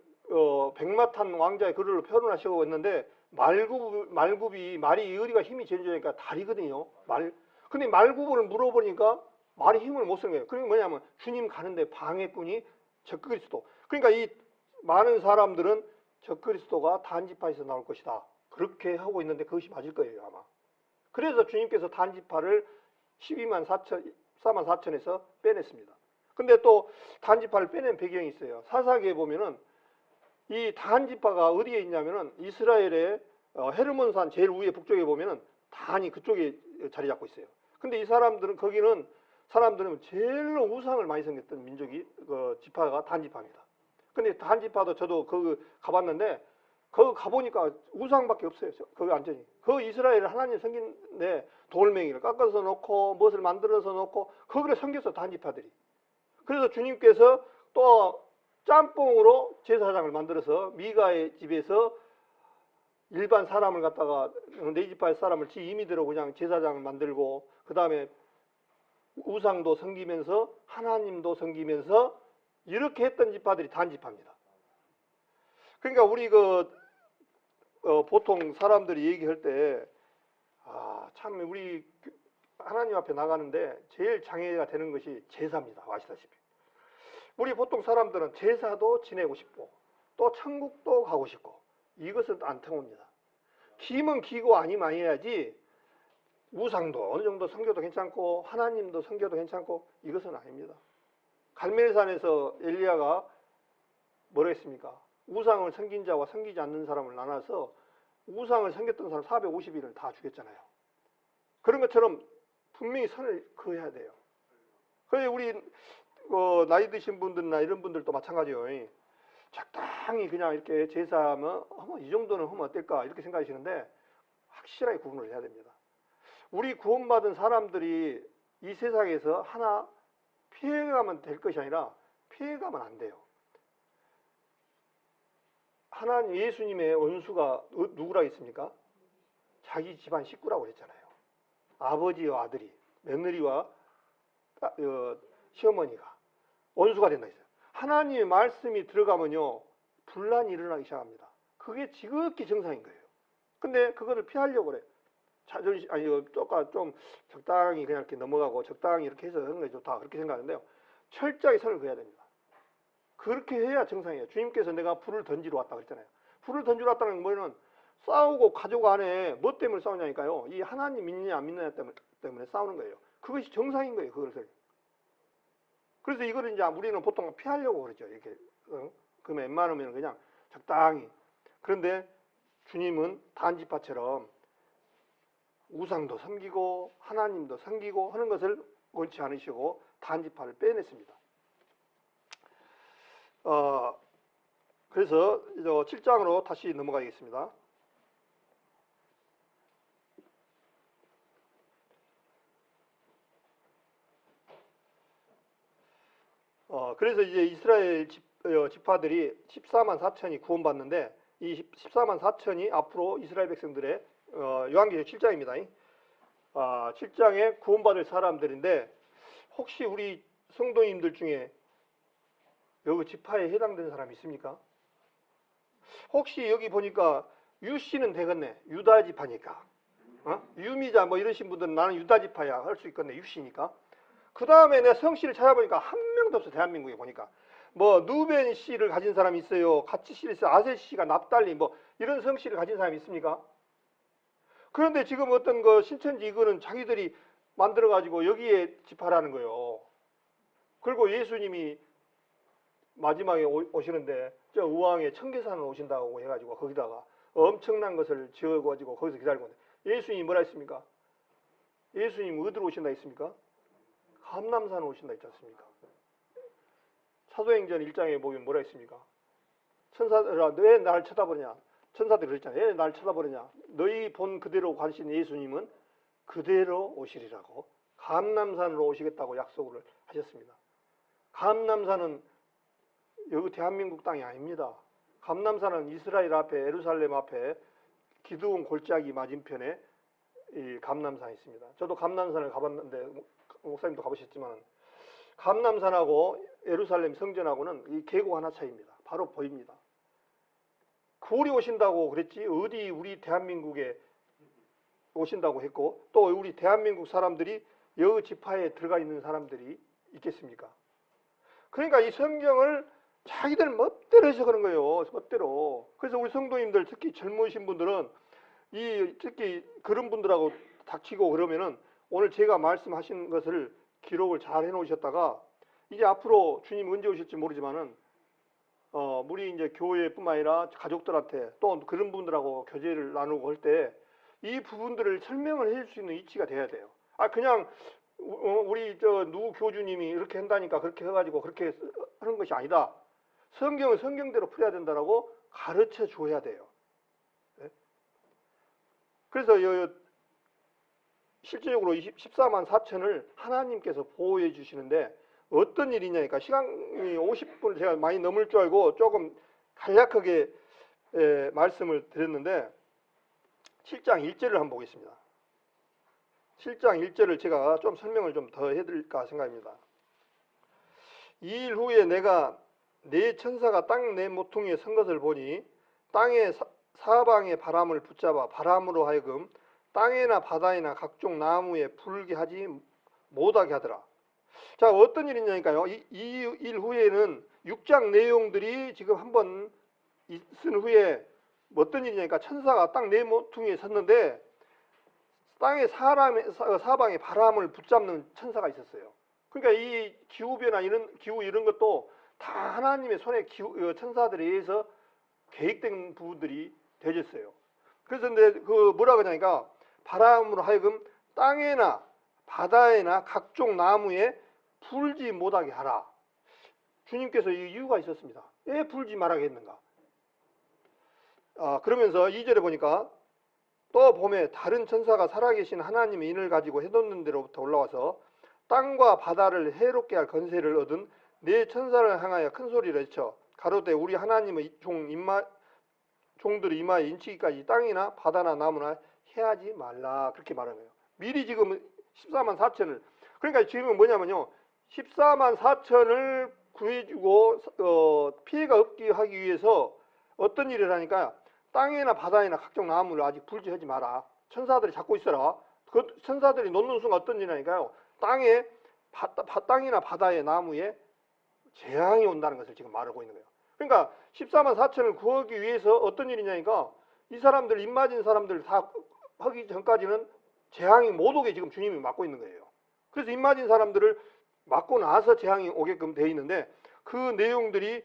백마탄 왕자의 그릇을 표현하시고 있는데 말굽이 말이 의리가 힘이 제일 좋으니까 다리거든요. 근데 말굽을 물어보니까 말이 힘을 못 쓰는 거예요. 그게 뭐냐면 주님 가는데 방해꾼이 적그리스도. 그러니까 이 많은 사람들은 적그리스도가 단지파에서 나올 것이다. 그렇게 하고 있는데 그것이 맞을 거예요 아마. 그래서 주님께서 단지파를 4만 4천에서 빼냈습니다. 근데 또 단지파를 빼낸 배경이 있어요. 사사기에 보면은 이 다한 지파가 어디에 있냐면은 이스라엘의 헤르몬산 제일 위에 북쪽에 보면은 단이 그쪽에 자리 잡고 있어요. 근데 이 사람들은 거기는 사람들은 제일로 우상을 많이 섬겼던 민족이 지파가 단 지파입니다. 근데 단 지파도 저도 거기 가봤는데 거기 가보니까 우상밖에 없어요. 거기 완전히. 그 이스라엘 하나님 섬긴데 돌멩이를 깎아서 놓고 무엇을 만들어서 놓고 거기를 섬겼어 단 지파들이. 그래서 주님께서 또 짬뽕으로 제사장을 만들어서 미가의 집에서 일반 사람을 갖다가 네 지파의 사람을 지 임의대로 그냥 제사장을 만들고 그 다음에 우상도 섬기면서 하나님도 섬기면서 이렇게 했던 지파들이 단 지파입니다. 그러니까 우리 보통 사람들이 얘기할 때 참 우리 하나님 앞에 나가는데 제일 장애가 되는 것이 제사입니다. 아시다시피 우리 보통 사람들은 제사도 지내고 싶고 또 천국도 가고 싶고 이것은 안 통합니다. 기면 기고 아니면 아니어야지 우상도 어느 정도 섬겨도 괜찮고 하나님도 섬겨도 괜찮고 이것은 아닙니다. 갈멜산에서 엘리야가 뭐라 했습니까? 우상을 섬긴 자와 섬기지 않는 사람을 나눠서 우상을 섬겼던 사람 450인을 다 죽였잖아요. 그런 것처럼 분명히 선을 그어야 돼요. 그래서 우리 나이 드신 분들이나 이런 분들도 마찬가지예요. 적당히 그냥 이렇게 제사하면 이 정도는 하면 어떨까 이렇게 생각하시는데 확실하게 구분을 해야 됩니다. 우리 구원받은 사람들이 이 세상에서 하나 피해가면 될 것이 아니라 피해가면 안 돼요. 하나님 예수님의 원수가 누구라 했습니까? 자기 집안 식구라고 그랬잖아요. 아버지와 아들이, 며느리와 시어머니가 원수가 된다 했어요. 하나님의 말씀이 들어가면요 분란이 일어나기 시작합니다. 그게 지극히 정상인 거예요. 근데 그거를 피하려고 그래. 자존심 좀 적당히 그냥 이렇게 넘어가고 적당히 이렇게 해서 하는 게 좋다 그렇게 생각하는데요. 철저하게 선을 그어야 됩니다. 그렇게 해야 정상이에요. 주님께서 내가 불을 던지러 왔다 그랬잖아요. 불을 던지러 왔다는 뭐는 싸우고 가족 안에 뭐 때문에 싸우냐니까요. 이 하나님 믿느냐 안 믿느냐 때문에 싸우는 거예요. 그것이 정상인 거예요. 그것을. 그래서 이거를 이제 우리는 보통 피하려고 그러죠. 이렇게 그러면 웬만하면 그냥 적당히. 그런데 주님은 단지파처럼 우상도 섬기고 하나님도 섬기고 하는 것을 원치 않으시고 단지파를 빼냈습니다. 그래서 7장으로 다시 넘어가겠습니다. 그래서 이제 이스라엘 지파들이 14만 4천이 구원받는데 이 14만 4천이 앞으로 이스라엘 백성들의 요한계시록 7장입니다. 7장에 구원받을 사람들인데 혹시 우리 성도님들 중에 여기 지파에 해당되는 사람이 있습니까? 혹시 여기 보니까 유씨는 되겠네. 유다 지파니까. 유미자 뭐 이러신 분들은 나는 유다 지파야 할 수 있겠네. 유씨니까. 그 다음에 내가 성씨를 찾아보니까 한 명도 없어. 대한민국에 보니까. 뭐 누벤 씨를 가진 사람이 있어요. 가치 씨를 있어요. 아셀 씨가 납달리 뭐 이런 성씨를 가진 사람이 있습니까? 그런데 지금 어떤 신천지 이거는 자기들이 만들어가지고 여기에 지파라는 거예요. 그리고 예수님이 마지막에 오시는데 저 우왕에 청계산을 오신다고 해가지고 거기다가 엄청난 것을 지어가지고 거기서 기다리고 있는데 예수님이 뭐라 했습니까? 예수님 어디로 오신다 했습니까? 감람산 오신다 했지 않습니까? 사도행전 1장에 보면 뭐라 했습니까? 천사들아 왜 나를 쳐다보냐? 천사들이 그랬잖아요. 왜 나를 쳐다보느냐? 너희 본 그대로 가신 예수님은 그대로 오시리라고 감람산으로 오시겠다고 약속을 하셨습니다. 감람산은 여기 대한민국 땅이 아닙니다. 감람산은 이스라엘 앞에 예루살렘 앞에 기드온 골짜기 맞은편에 이 감람산이 있습니다. 저도 감람산을 가봤는데 목사님도 가보셨지만 감람산하고 예루살렘 성전하고는 이 계곡 하나 차이입니다. 바로 보입니다. 그울이 오신다고 그랬지 어디 우리 대한민국에 오신다고 했고 또 우리 대한민국 사람들이 여기 지파에 들어가 있는 사람들이 있겠습니까? 그러니까 이 성경을 자기들 멋대로 해서 그런 거예요. 멋대로. 그래서 우리 성도님들 특히 젊으신 분들은 특히 그런 분들하고 닥치고 그러면은 오늘 제가 말씀하신 것을 기록을 잘 해놓으셨다가 이제 앞으로 주님 언제 오실지 모르지만은 우리 이제 교회뿐만 아니라 가족들한테 또 그런 분들하고 교제를 나누고 할 때 이 부분들을 설명을 해줄 수 있는 위치가 돼야 돼요. 그냥 우리 누구 교주님이 이렇게 한다니까 그렇게 해가지고 그렇게 하는 것이 아니다. 성경은 성경대로 풀어야 된다라고 가르쳐 줘야 돼요. 네? 그래서 실제적으로 14만 4천을 하나님께서 보호해 주시는데 어떤 일이냐니까 시간이 50분을 제가 많이 넘을 줄 알고 조금 간략하게 말씀을 드렸는데 7장 1절을 한번 보겠습니다. 7장 1절을 제가 좀 설명을 좀 더 해드릴까 생각합니다. 이 일 후에 내가 네 천사가 땅 네 모퉁이에 선 것을 보니 땅의 사방의 바람을 붙잡아 바람으로 하여금 땅에나 바다에나 각종 나무에 불게 하지 못하게 하더라. 자, 어떤 일이냐니까요. 이 일 후에는 6장 내용들이 지금 한번 쓴 후에 어떤 일이냐니까 천사가 땅 네 모퉁이에 섰는데 땅의 사방에 바람을 붙잡는 천사가 있었어요. 그러니까 이 기후변화 기후 이런 것도 다 하나님의 손에 천사들에 의해서 계획된 부분들이 되졌어요. 그래서 근데 뭐라 그러냐니까 바람으로 하여금 땅에나 바다에나 각종 나무에 불지 못하게 하라. 주님께서 이 이유가 있었습니다. 왜 불지 말하게 했는가? 그러면서 2절에 보니까 또 봄에 다른 천사가 살아계신 하나님의 인을 가지고 해놓는 데로부터 올라와서 땅과 바다를 해롭게 할 건세를 얻은 네 천사를 향하여 큰 소리를 외쳐 가로되 우리 하나님의 종들의 이마에 인치기까지 땅이나 바다나 나무나 해하지 말라. 그렇게 말하는 거예요. 미리 지금 14만 4천을 그러니까 지금은 뭐냐면요. 14만 4천을 구해주고 피해가 없게 하기 위해서 어떤 일을 하니까 땅이나 바다에나 각종 나무를 아직 불지하지 마라. 천사들이 잡고 있어라. 그 천사들이 놓는 순간 어떤 일이냐니까요. 땅이나 바다의 나무에 재앙이 온다는 것을 지금 말하고 있는 거예요. 그러니까 14만 4천을 구하기 위해서 어떤 일이냐니까 이 사람들 입 맞은 사람들 다 하기 전까지는 재앙이 못 오게 지금 주님이 막고 있는 거예요. 그래서 입 맞은 사람들을 막고 나서 재앙이 오게끔 돼 있는데 그 내용들이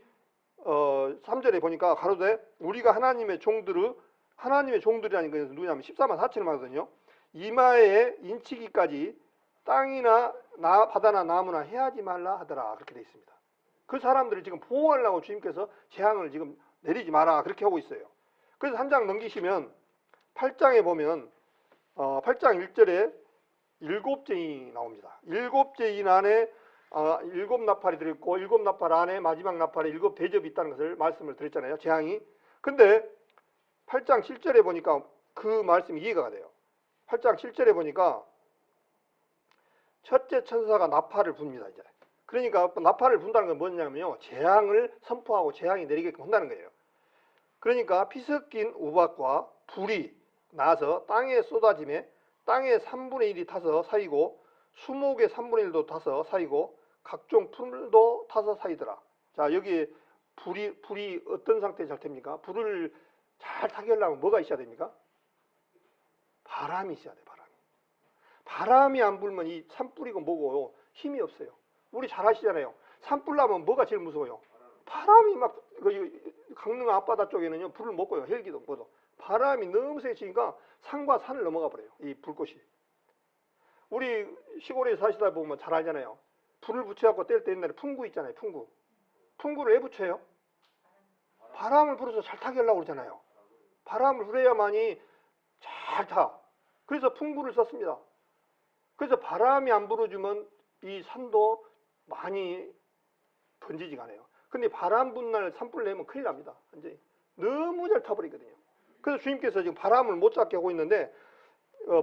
3절에 보니까 가로되 우리가 하나님의 종들이라는 것은 누구냐면 14만 4천을 말하거든요. 이마에 인치기까지 땅이나 바다나 나무나 해하지 말라 하더라. 그렇게 돼 있습니다. 그 사람들을 지금 보호하려고 주님께서 재앙을 지금 내리지 마라. 그렇게 하고 있어요. 그래서 한 장 넘기시면 8장에 보면 8장 1절에 7제인이 나옵니다. 7제인 안에 7나팔이 들어있고 7나팔 안에 마지막 나팔에 7대접이 있다는 것을 말씀을 드렸잖아요. 재앙이. 근데 8장 7절에 보니까 그 말씀이 이해가 돼요. 8장 7절에 보니까 첫째 천사가 나팔을 붑니다. 이제. 그러니까 나팔을 분다는 건 뭐냐면요. 재앙을 선포하고 재앙이 내리게끔 한다는 거예요. 그러니까 피 섞인 우박과 불이 나서 땅에 쏟아짐에 땅의 3분의 1이 타서 사이고 수목의 3분의 1도 타서 사이고 각종 풀도 타서 사이더라. 자, 여기 불이 어떤 상태에 잘 됩니까? 불을 잘 타게 하려면 뭐가 있어야 됩니까? 바람이 있어야 돼요. 바람이 안 불면 이 산불이고 뭐고 힘이 없어요. 우리 잘 아시잖아요. 산불 나면 뭐가 제일 무서워요? 바람이 막 강릉 앞바다 쪽에는요 불을 못 꺼요. 헬기도 뭐도. 바람이 너무 세지니까 산과 산을 넘어가 버려요. 이 불꽃이. 우리 시골에 사시다 보면 잘 알잖아요. 불을 붙여갖고 뗄 때 옛날에 풍구 있잖아요. 풍구. 풍구를 왜 붙여요? 바람을 불어서 잘 타게 하려고 그러잖아요. 바람을 불어야만이 잘 타. 그래서 풍구를 썼습니다. 그래서 바람이 안 불어주면 이 산도 많이 번지지가 않아요. 근데 바람 분 날 산불 내면 큰일 납니다. 이제 너무 잘 타버리거든요. 그래서 주님께서 지금 바람을 못 잡게 하고 있는데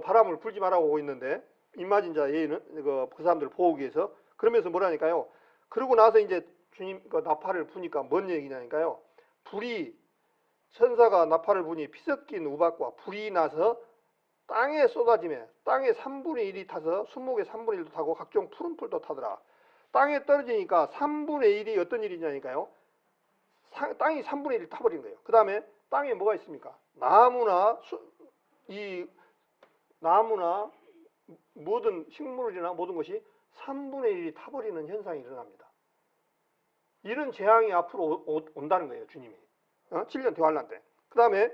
바람을 불지 말라고 하고 있는데 입맞은 자 예는 그 사람들을 보호하기 위해서 그러면서 뭐라니까요. 그러고 나서 이제 주님 나팔을 부니까 뭔 얘기냐니까요. 불이 천사가 나팔을 부니 피 섞인 우박과 불이 나서 땅에 쏟아지며 땅의 3분의 1이 타서 수목의 3분의 1도 타고 각종 푸른 풀도 타더라. 땅에 떨어지니까 3분의 1이 어떤 일이냐니까요. 땅이 3분의 1을 타버린 거예요. 그 다음에 땅에 뭐가 있습니까? 나무나 모든 식물이나 모든 것이 3분의 1이 타버리는 현상이 일어납니다. 이런 재앙이 앞으로 온다는 거예요, 주님이. 7년 대환란 때. 그 다음에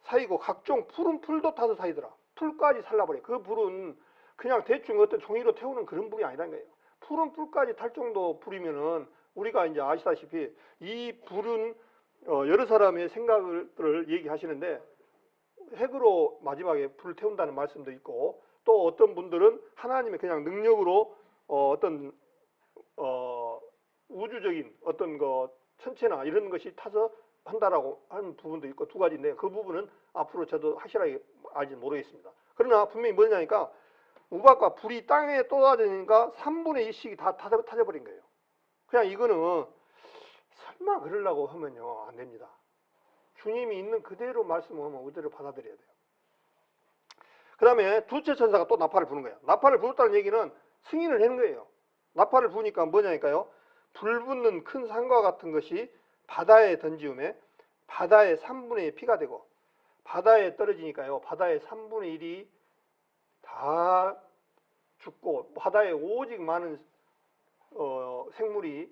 사이고 각종 푸른 풀도 타서 사이더라. 풀까지 살라버려. 그 불은 그냥 대충 어떤 종이로 태우는 그런 불이 아니라는 거예요. 푸른 풀까지 탈 정도 불이면은 우리가 이제 아시다시피 이 불은 여러 사람의 생각을 얘기하시는데 핵으로 마지막에 불을 태운다는 말씀도 있고 또 어떤 분들은 하나님의 그냥 능력으로 어떤 우주적인 어떤 천체나 이런 것이 타서 한다라고 하는 부분도 있고 두 가지인데 그 부분은 앞으로 저도 확실하게 알지는 모르겠습니다. 그러나 분명히 뭐냐니까 우박과 불이 땅에 쏟아지니까 3분의 1씩이 다 타져버린 거예요. 그냥 이거는 설마 그러려고 하면요 안 됩니다. 주님이 있는 그대로 말씀하면 그대로 받아들여야 돼요. 그 다음에 두째 천사가 또 나팔을 부는 거예요. 나팔을 부었다는 얘기는 승인을 하는 거예요. 나팔을 부으니까 뭐냐니까요. 불 붙는 큰 산과 같은 것이 바다에 던지음에 바다의 3분의 1 피가 되고 바다에 떨어지니까요. 바다의 3분의 1이 다 죽고 바다에 오직 많은 생물이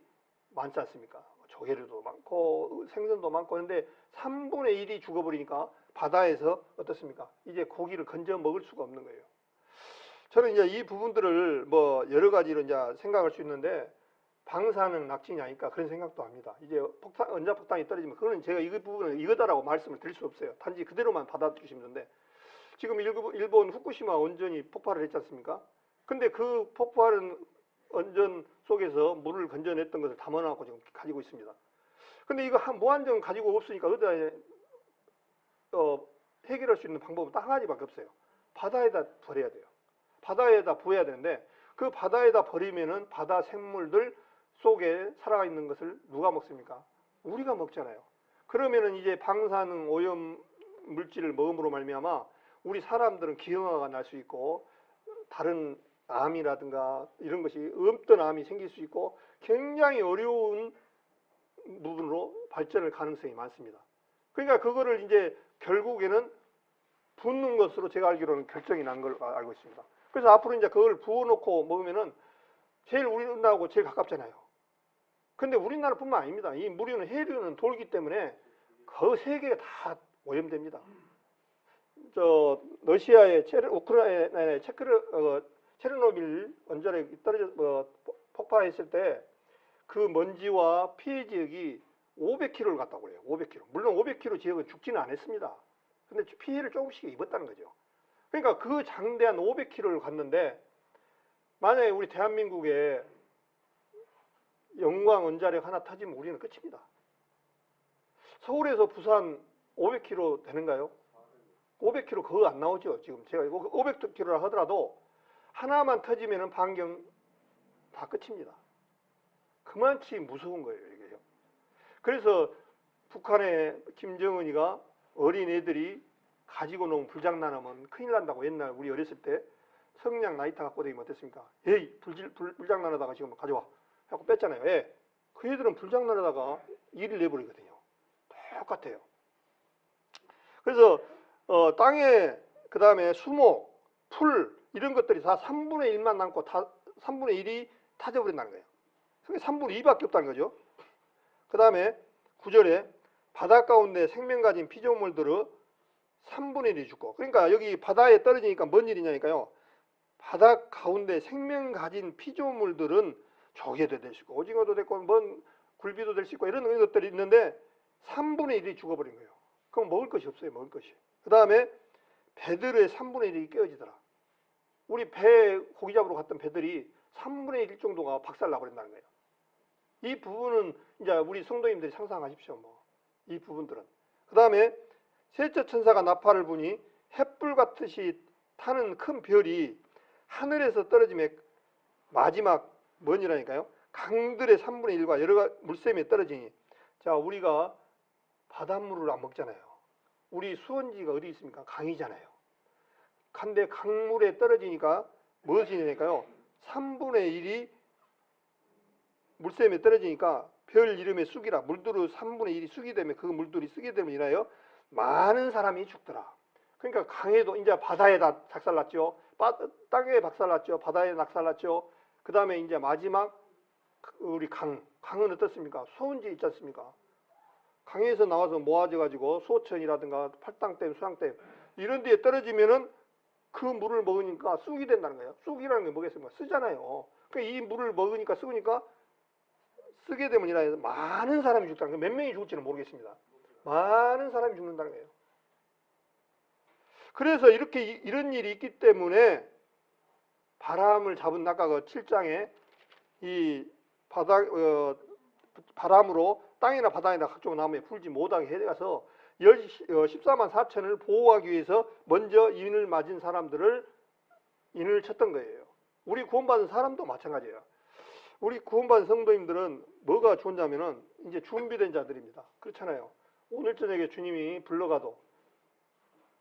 많지 않습니까? 조개류도 많고 생선도 많고 그런데 3분의 1이 죽어버리니까 바다에서 어떻습니까? 이제 고기를 건져 먹을 수가 없는 거예요. 저는 이제 이 부분들을 뭐 여러 가지로 이제 생각할 수 있는데 방사능 낙진이 아닐까 그런 생각도 합니다. 이제 원자폭탄이 떨어지면 그거는 제가 이 부분은 이거다라고 말씀을 드릴 수 없어요. 단지 그대로만 받아주시면 되는데 지금 일본 후쿠시마 원전이 폭발을 했지 않습니까? 근데 그 폭발은 원전 속에서 물을 건져냈던 것을 담아놓고 지금 가지고 있습니다. 근데 이거 무한정 가지고 없으니까 어디다 해결할 수 있는 방법은 딱 한 가지밖에 없어요. 바다에다 버려야 돼요. 바다에다 부어야 되는데 그 바다에다 버리면은 바다 생물들 속에 살아 있는 것을 누가 먹습니까? 우리가 먹잖아요. 그러면은 이제 방사능 오염 물질을 먹음으로 말미암아 우리 사람들은 기형아가 날 수 있고 다른 암이라든가 이런 것이 없던 암이 생길 수 있고 굉장히 어려운 부분으로 발전할 가능성이 많습니다. 그러니까 그거를 이제 결국에는 붓는 것으로 제가 알기로는 결정이 난 걸 알고 있습니다. 그래서 앞으로 이제 그걸 부어놓고 먹으면은 제일 우리나라하고 제일 가깝잖아요. 근데 우리나라뿐만 아닙니다. 이 무류는 해류는 돌기 때문에 그 세계가 다 오염됩니다. 러시아의 우크라이나의 체르노빌 원전에 폭발했을 때 그 먼지와 피해 지역이 500km를 갔다고 그래요. 500km. 물론 500km 지역은 죽지는 않았습니다. 근데 피해를 조금씩 입었다는 거죠. 그러니까 그 장대한 500km를 갔는데 만약에 우리 대한민국에 영광 원자력 하나 터지면 우리는 끝입니다. 서울에서 부산 500km 되는가요? 500km 그거 안 나오죠. 지금 제가 500km라 하더라도 하나만 터지면은 반경 다 끝입니다. 그만치 무서운 거예요, 이게요. 그래서 북한의 김정은이가 어린 애들이 가지고 놓은 불장난하면 큰일 난다고 옛날 우리 어렸을 때 성냥 나이타 갖고 다니면 어땠습니까? 에이, 불장난하다가 지금 가져와. 하고 뺐잖아요. 예. 그 애들은 불장난하다가 일을 내버리거든요. 똑같아요. 그래서 땅에 그 다음에 수목, 풀 이런 것들이 다 3분의 1만 남고 다 3분의 1이 타져버린다는 거예요. 그게 3분의 2밖에 없다는 거죠. 그 다음에 9절에 바다 가운데 생명 가진 피조물들은 3분의 1이 죽고 그러니까 여기 바다에 떨어지니까 뭔 일이냐니까요. 바다 가운데 생명 가진 피조물들은 조개도 될 수 있고 오징어도 됐고 뭔 굴비도 될 수 있고 이런 것들이 있는데 3분의 1이 죽어버린 거예요. 그럼 먹을 것이 없어요. 먹을 것이. 그 다음에 배들의 3분의 1이 깨어지더라. 우리 배 고기 잡으러 갔던 배들이 3분의 1 정도가 박살 나버린다는 거예요. 이 부분은 이제 우리 성도님들이 상상하십시오. 이 부분들은. 그 다음에 셋째 천사가 나팔을 부니 햇불 같듯이 타는 큰 별이 하늘에서 떨어지며 마지막 뭔이라니까요? 강들의 3분의 1과 여러 물샘에 떨어지니 자 우리가 바닷물을 안 먹잖아요. 우리 수원지가 어디 있습니까? 강이잖아요. 근데 강물에 떨어지니까 무엇이 되니까요? 3분의 1이 물샘에 떨어지니까 별 이름의 쑥이라 물들을 3분의 1이 쑥이 되면 그 물들이 쑥이 되면 인하여 많은 사람이 죽더라. 그러니까 강에도 이제 바다에다 작살났죠. 땅에 박살났죠. 바다에 낙살났죠. 그 다음에 이제 마지막 우리 강은 어떻습니까? 소원지 있지 않습니까? 강에서 나와서 모아져 가지고 소천이라든가 팔당댐, 수양댐 이런 데에 떨어지면은 그 물을 먹으니까 쑥이 된다는 거예요. 쑥이라는 게 뭐겠습니까? 쓰잖아요. 그러니까 이 물을 먹으니까 쑥으니까 쓰게 되면 이라 많은 사람이 죽다는 거예요. 몇 명이 죽을지는 모르겠습니다. 많은 사람이 죽는다는 거예요. 그래서 이런 일이 있기 때문에 바람을 잡은 아까 그 7장에 이 바람으로 땅이나 바다이나 각종 나무에 풀지 못하게 해가서 14만 4천을 보호하기 위해서 먼저 인을 맞은 사람들을 인을 쳤던 거예요. 우리 구원받은 사람도 마찬가지예요. 우리 구원받은 성도님들은 뭐가 좋냐면은 이제 준비된 자들입니다. 그렇잖아요. 오늘 저녁에 주님이 불러가도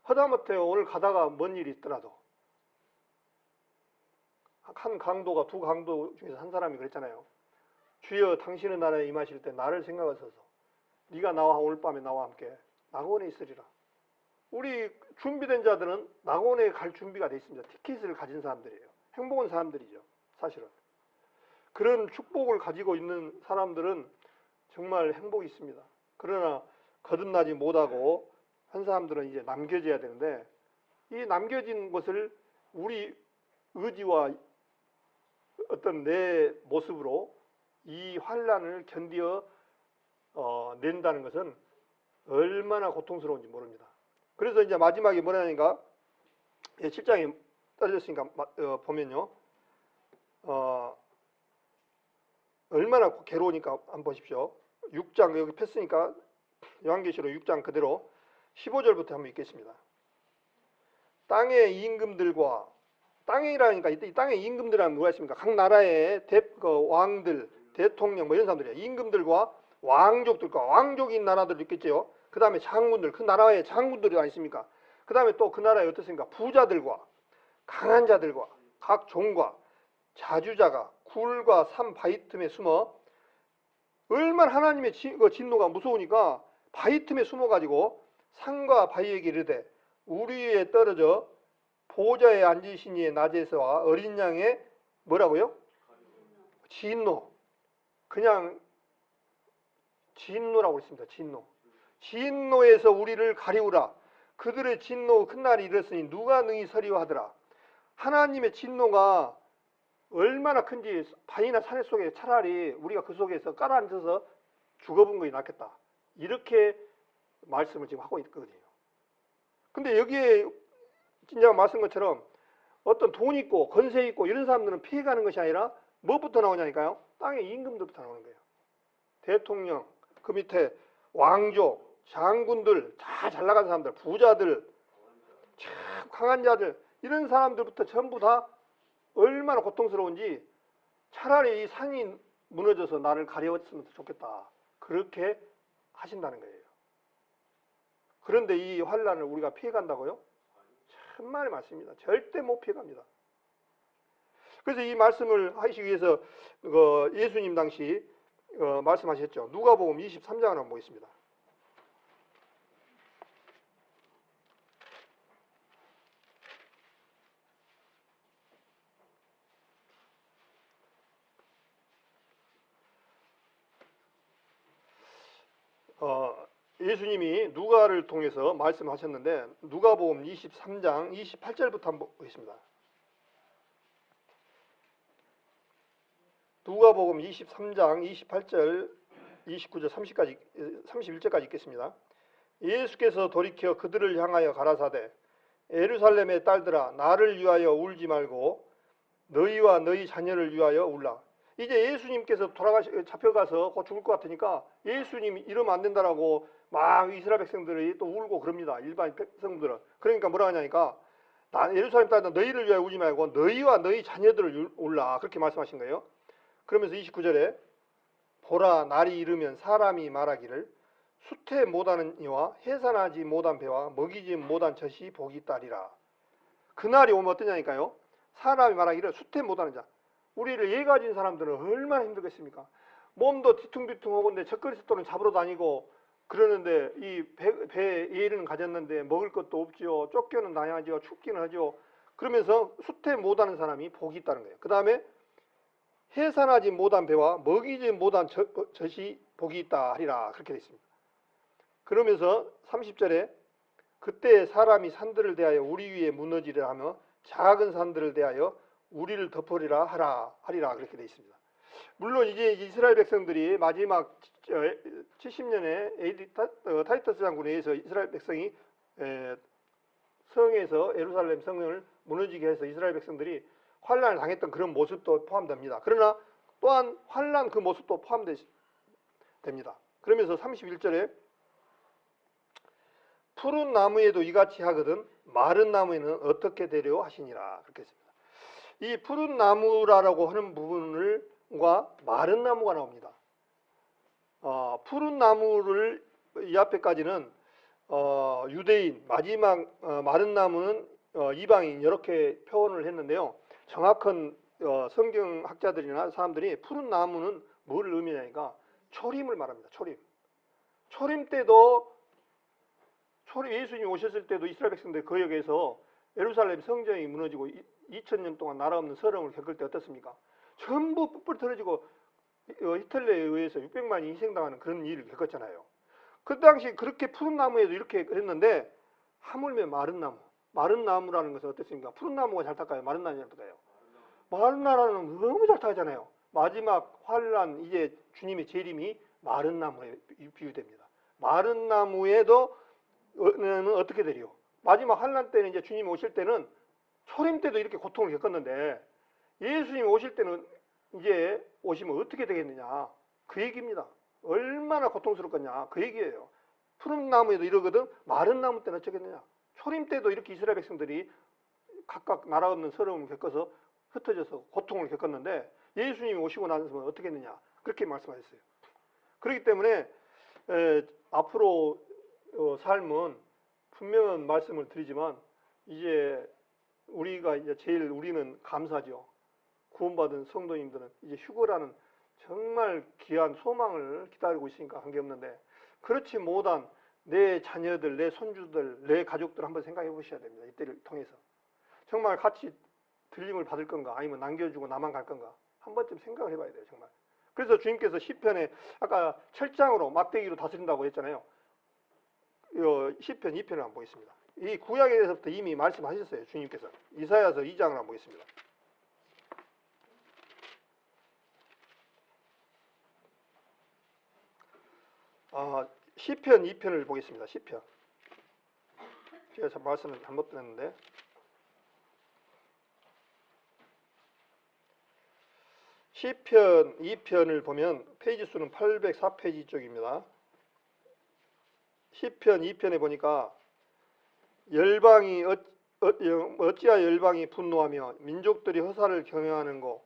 하다못해 오늘 가다가 뭔 일이 있더라도 한 강도가 두 강도 중에서 한 사람이 그랬잖아요. 주여 당신의 나라에 임하실 때 나를 생각하소서. 네가 나와 오늘 밤에 나와 함께 낙원에 있으리라. 우리 준비된 자들은 낙원에 갈 준비가 돼 있습니다. 티켓을 가진 사람들이에요. 행복한 사람들이죠. 사실은. 그런 축복을 가지고 있는 사람들은 정말 행복이 있습니다. 그러나 거듭나지 못하고 한 사람들은 이제 남겨져야 되는데 이 남겨진 것을 우리 의지와 어떤 내 모습으로 이 환란을 견디어 낸다는 것은 얼마나 고통스러운지 모릅니다. 그래서 이제 마지막에 뭐라니까 7장에 떨어졌으니까 보면요. 얼마나 괴로우니까 한번 보십시오. 6장 여기 폈으니까 요한계시록 6장 그대로 15절부터 한번 읽겠습니다. 땅의 임금들과 땅이라니까 이 땅의 임금들은 뭐가 있습니까? 각 나라의 왕들, 대통령 뭐 이런 사람들이에요. 임금들과 왕족들과 왕족인 나라들도 있겠죠. 그 다음에 장군들, 그 나라의 장군들이 아니십니까? 그 다음에 또 그 나라에 어떻습니까? 부자들과 강한 자들과 각 종과 자주자가 굴과 산 바위 틈에 숨어 얼마나 하나님의 진노가 무서우니까 바위 틈에 숨어가지고 산과 바위에게 이르되 우리 위에 떨어져 보좌에 앉으신 이의 낮에서와 어린 양의 뭐라고요? 진노. 그냥 진노라고 했습니다. 진노. 진노에서 우리를 가리우라. 그들의 진노 큰 날이 이르렀으니 누가 능히 서리오 하더라. 하나님의 진노가 얼마나 큰지 바위나 산의 속에 차라리 우리가 그 속에서 깔아앉아서 죽어본 것이 낫겠다. 이렇게 말씀을 지금 하고 있거든요. 근데 여기에 진짜 말씀 것처럼 어떤 돈 있고 건세 있고 이런 사람들은 피해가는 것이 아니라 뭐부터 나오냐니까요? 땅의 임금들부터 나오는 거예요. 대통령, 그 밑에 왕족, 장군들, 다 잘나간 사람들, 부자들, 참 강한 자들 이런 사람들부터 전부 다 얼마나 고통스러운지 차라리 이 산이 무너져서 나를 가려웠으면 좋겠다. 그렇게 하신다는 거예요. 그런데 이 환란을 우리가 피해간다고요? 천만의 말씀입니다. 절대 못 피해갑니다. 그래서 이 말씀을 하시기 위해서 예수님 당시 말씀하셨죠. 누가복음 23장을 한번 보겠습니다. 예수님이 누가를 통해서 말씀하셨는데 누가복음 23장 28절부터 한번 보겠습니다. 누가복음 23장 28절 29절 30까지 31절까지 읽겠습니다. 예수께서 돌이켜 그들을 향하여 가라사대 예루살렘의 딸들아 나를 위하여 울지 말고 너희와 너희 자녀를 위하여 울라. 이제 예수님께서 잡혀가서 곧 죽을 것 같으니까 예수님 이러면 안 된다라고 막 이스라엘 백성들이 또 울고 그럽니다. 일반 백성들은. 그러니까 뭐라 하냐니까 예루살렘 딸들 너희를 위하여 울지 말고 너희와 너희 자녀들을 울라. 그렇게 말씀하신 거예요. 그러면서 29절에 보라 날이 이르면 사람이 말하기를 수태 못하는 이와 해산하지 못한 배와 먹이지 못한 젖이 복이 있다리라. 그날이 오면 어떠냐니까요. 사람이 말하기를 수태 못하는 자. 우리를 예 가진 사람들은 얼마나 힘들겠습니까? 몸도 뒤퉁뒤퉁하고인데 젖거리서 또는 잡으러 다니고 그러는데 이 배에 예를 가졌는데 먹을 것도 없지요. 쫓겨는 다녀야지요. 춥기는 하죠. 그러면서 수태 못하는 사람이 복이 있다는 거예요. 그 다음에 해산하지 못한 배와 먹이지 못한 젖이 복이 있다 하리라. 그렇게 되어 있습니다. 그러면서 30절에 그때 사람이 산들을 대하여 우리 위에 무너지려 하며 작은 산들을 대하여 우리를 덮으리라 하리라. 그렇게 되어 있습니다. 물론 이제 이스라엘 백성들이 마지막 70년에 AD 타이터스 장군에 의해서 이스라엘 백성이 성에서 예루살렘 성을 무너지게 해서 이스라엘 백성들이 환난을 당했던 그런 모습도 포함됩니다. 그러나 또한 환난 그 모습도 포함됩니다. 그러면서 31절에 푸른 나무에도 이같이 하거든 마른 나무에는 어떻게 되려 하시니라. 그렇게 했습니다. 이 푸른 나무라고 하는 부분과 마른 나무가 나옵니다. 푸른 나무를 이 앞에까지는 유대인, 마지막 마른 나무는 이방인 이렇게 표현을 했는데요. 정확한 성경학자들이나 사람들이 푸른 나무는 뭘 의미하니까 초림을 말합니다. 초림 때도 예수님이 오셨을 때도 이스라엘 백성들 거역에서 예루살렘 성전이 무너지고 2000년 동안 나라 없는 서름을 겪을 때 어떻습니까? 전부 뿔뿔 털어지고 히틀러에 의해서 600만이 희생당하는 그런 일을 겪었잖아요. 그 당시 그렇게 푸른 나무에도 이렇게 그랬는데 하물며 마른 나무라는 것은 어떻습니까? 푸른 나무가 잘 탈까요? 마른 나무가 잘 탈까요? 마른 나무는 너무 잘 타잖아요. 마지막 환란 이제 주님의 재림이 마른 나무에 비유됩니다. 마른 나무에도 어떻게 되리요? 마지막 환란 때는 이제 주님이 오실 때는 초림 때도 이렇게 고통을 겪었는데 예수님이 오실 때는 이제 오시면 어떻게 되겠느냐? 그 얘기입니다. 얼마나 고통스럽겠냐? 그 얘기예요. 푸른 나무에도 이러거든 마른 나무 때는 어쩌겠느냐? 초림 때도 이렇게 이스라엘 백성들이 각각 나라 없는 서러움을 겪어서 흩어져서 고통을 겪었는데 예수님이 오시고 나서는 어떻게 했느냐? 그렇게 말씀하셨어요. 그렇기 때문에 앞으로 삶은 분명한 말씀을 드리지만 이제 우리가 이제 제일 우리는 감사죠. 구원받은 성도님들은 이제 휴거라는 정말 귀한 소망을 기다리고 있으니까 관계없는데 그렇지 못한 내 자녀들, 내 손주들, 내 가족들 한번 생각해 보셔야 됩니다. 이때를 통해서 정말 같이 들림을 받을 건가 아니면 남겨주고 나만 갈 건가 한 번쯤 생각을 해봐야 돼요. 정말. 그래서 주님께서 시편에 아까 철장으로 막대기로 다스린다고 했잖아요. 시편 2편을 한번 보겠습니다. 이 구약에 대해서부터 이미 말씀하셨어요. 주님께서. 이사야서 2장을 한번 보겠습니다. 시편 2편을 보겠습니다. 시편. 제가 말씀을 잘못 드렸는데 시편 2편을 보면 페이지 수는 804페이지 쪽입니다. 시편 2편에 보니까 열방이 어찌하여 열방이 분노하며 민족들이 허사를 경영하는고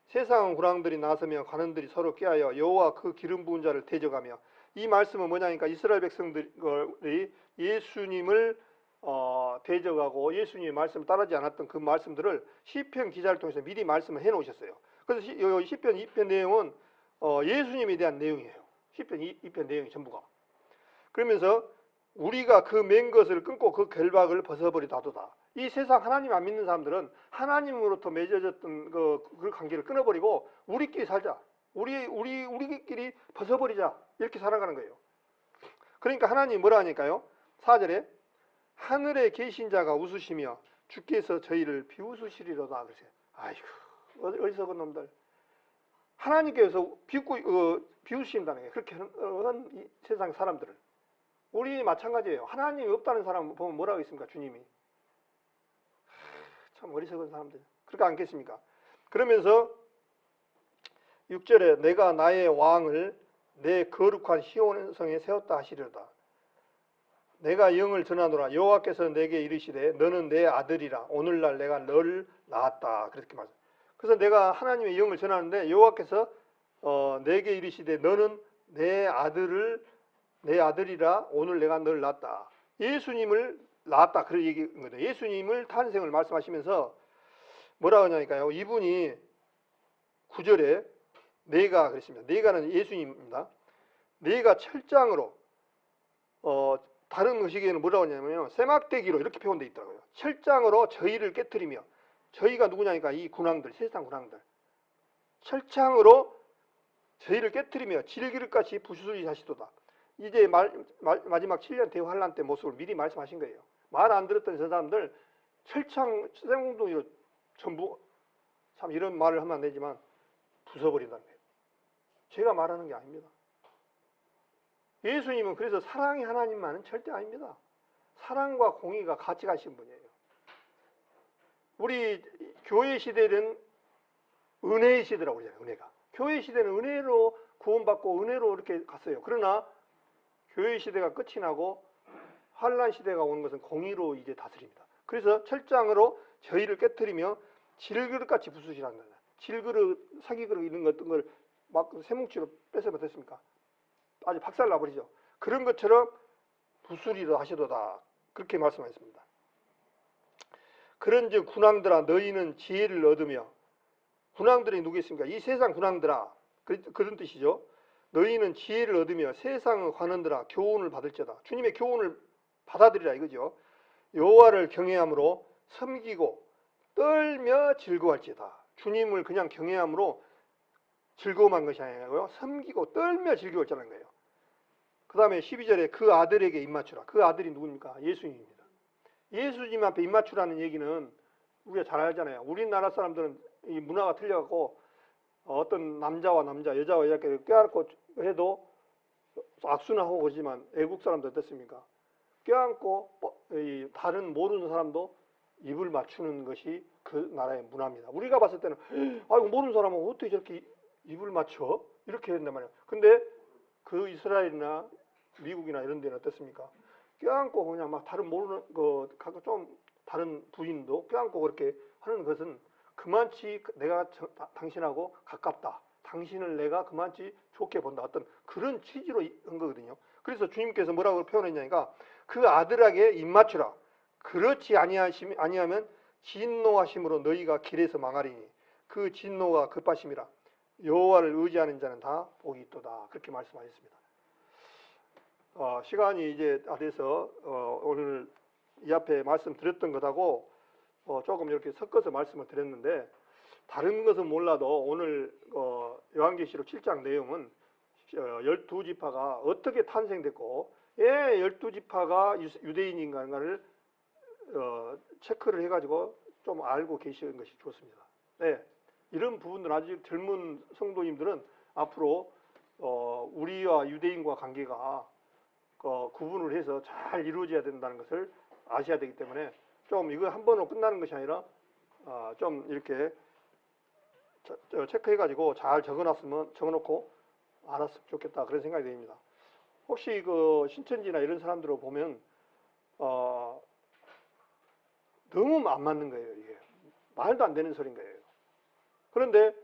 세상은 구랑들이 나서며 관원들이 서로 꾀하여 여호와 그 기름 부은 자를 대적하며 이 말씀은 뭐냐니까 이스라엘 백성들이 예수님을 대적하고 예수님의 말씀을 따르지 않았던 그 말씀들을 시편 기자를 통해서 미리 말씀을 해놓으셨어요. 그래서 시편 2편 내용은 예수님에 대한 내용이에요. 시편 2편 내용이 전부가. 그러면서 우리가 그 맨 것을 끊고 그 결박을 벗어버리다도다. 이 세상 하나님 안 믿는 사람들은 하나님으로부터 맺어졌던 그 관계를 끊어버리고 우리끼리 살자. 우리끼리 벗어버리자. 이렇게 살아가는 거예요. 그러니까 하나님이 뭐라 하니까요? 4절에 하늘에 계신 자가 웃으시며 주께서 저희를 비웃으시리로다. 그러세요. 아이고 어리석은 놈들. 하나님께서 비웃으신다는 거예요. 그렇게 하는 이 세상 사람들을. 우리 마찬가지예요. 하나님이 없다는 사람 보면 뭐라고 했습니까? 주님이. 참 어리석은 사람들. 그렇게 않겠습니까? 그러면서 6절에 내가 나의 왕을 내 거룩한 시온성에 세웠다 하시려다. 내가 영을 전하노라. 여호와께서 내게 이르시되 너는 내 아들이라. 오늘날 내가 너를 낳았다. 그렇게 말해요. 그래서 내가 하나님의 영을 전하는데 여호와께서 내게 이르시되 너는 내 아들이라. 오늘 내가 너를 낳았다. 예수님을 낳았다. 그런 얘기인 거죠. 예수님을 탄생을 말씀하시면서 뭐라고 하냐니까요. 이분이 9절에 내가 그랬습니다. 내가는 예수님입니다. 내가 철장으로 다른 의식에는 뭐라고 하냐면요. 세막대기로 이렇게 표현되어 있더라고요. 철장으로 저희를 깨트리며 저희가 누구냐니까 이 군왕들, 세상 군왕들. 철창으로 저희를 깨뜨리며 질그릇같이 부수리하시도다. 이제 마지막 7년 대환란 때 모습을 미리 말씀하신 거예요. 말 안 들었던 저 사람들 철창 쇠ong둥이로 전부, 참 이런 말을 하면 안 되지만 부숴버린다는 거예요. 제가 말하는 게 아닙니다. 예수님은 그래서 사랑이 하나님만은 절대 아닙니다. 사랑과 공의가 같이 가신 분이에요. 우리 교회 시대는 은혜의 시대라고 그러잖아요. 은혜가. 교회 시대는 은혜로 구원받고 은혜로 이렇게 갔어요. 그러나 교회 시대가 끝이 나고 환란 시대가 오는 것은 공의로 이제 다스립니다. 그래서 철장으로 저희를 깨뜨리며 질그릇같이 부수시라는 거예요. 질그릇, 사기그릇 이런 것들 걸 막 쇠뭉치로 뺏으면 됐습니까? 아주 박살 나버리죠. 그런 것처럼 부수리로 하시도다. 그렇게 말씀하셨습니다. 그런즉 군왕들아 너희는 지혜를 얻으며, 군왕들이 누구겠습니까? 이 세상 군왕들아, 그런 뜻이죠. 너희는 지혜를 얻으며 세상의 관원들아 교훈을 받을지어다. 주님의 교훈을 받아들이라 이거죠. 여호와를 경외함으로 섬기고 떨며 즐거워할지어다. 주님을 그냥 경외함으로 즐거움한 것이 아니고요. 섬기고 떨며 즐거워했다는 거예요. 그 다음에 12절에 그 아들에게 입맞추라. 그 아들이 누굽니까? 예수님입니다. 예수님 앞에 입맞추라는 얘기는 우리가 잘 알잖아요. 우리나라 사람들은 이 문화가 틀려갖고 어떤 남자와 남자, 여자와 여자끼리 껴안고 해도 악수나 하고 그러지만 애국 사람들 어떻습니까? 껴안고 다른 모르는 사람도 입을 맞추는 것이 그 나라의 문화입니다. 우리가 봤을 때는 아이고 모르는 사람은 어떻게 저렇게 입을 맞춰? 이렇게 된단 말이에요. 근데 그 이스라엘이나 미국이나 이런 데는 어떻습니까? 껴안고 그냥 막 다른 모르는 좀 다른 부인도 껴안고 그렇게 하는 것은 그만치 내가 당신하고 가깝다. 당신을 내가 그만치 좋게 본다. 어떤 그런 취지로 한 거거든요. 그래서 주님께서 뭐라고 표현했냐니까 그 아들에게 입맞추라. 그렇지 아니하면 진노하심으로 너희가 길에서 망하리니 그 진노가 급하심이라. 여호와를 의지하는 자는 다 복이 있도다. 그렇게 말씀하셨습니다. 시간이 이제 다 돼서 오늘 이 앞에 말씀드렸던 것하고 조금 이렇게 섞어서 말씀을 드렸는데 다른 것은 몰라도 오늘 요한계시록 7장 내용은 12지파가 어떻게 탄생됐고 왜 12지파가 유대인인가를 체크를 해가지고 좀 알고 계시는 것이 좋습니다. 네, 이런 부분들 아직 젊은 성도님들은 앞으로 우리와 유대인과 관계가 구분을 해서 잘 이루어져야 된다는 것을 아셔야 되기 때문에 좀 이거 한 번으로 끝나는 것이 아니라 좀 이렇게 체크해가지고 잘 적어놓고 알았으면 좋겠다 그런 생각이 듭니다. 혹시 그 신천지나 이런 사람들을 보면 너무 안 맞는 거예요. 이게 말도 안 되는 소리인 거예요. 그런데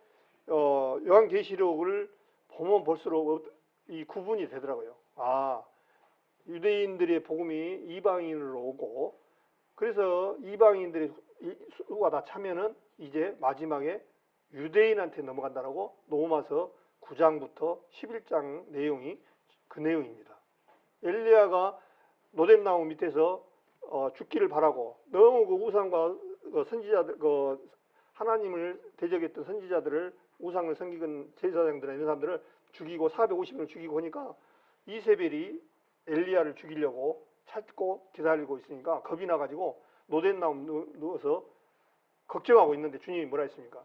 요한계시록을 보면 볼수록 이 구분이 되더라고요. 유대인들의 복음이 이방인으로 오고 그래서 이방인들의 수가 다 차면은 이제 마지막에 유대인한테 넘어간다라고 로마서 9장부터 11장 내용이 그 내용입니다. 엘리야가 노뎀나무 밑에서 죽기를 바라고 너무 그 우상과 선지자들 하나님을 대적했던 선지자들을 우상을 섬기는 제사장들이나 이런 사람들을 죽이고 450명을 죽이고 하니까 이세벨이 엘리야를 죽이려고 찾고 기다리고 있으니까 겁이 나가지고 노뎀나무 누워서 걱정하고 있는데 주님이 뭐라 했습니까?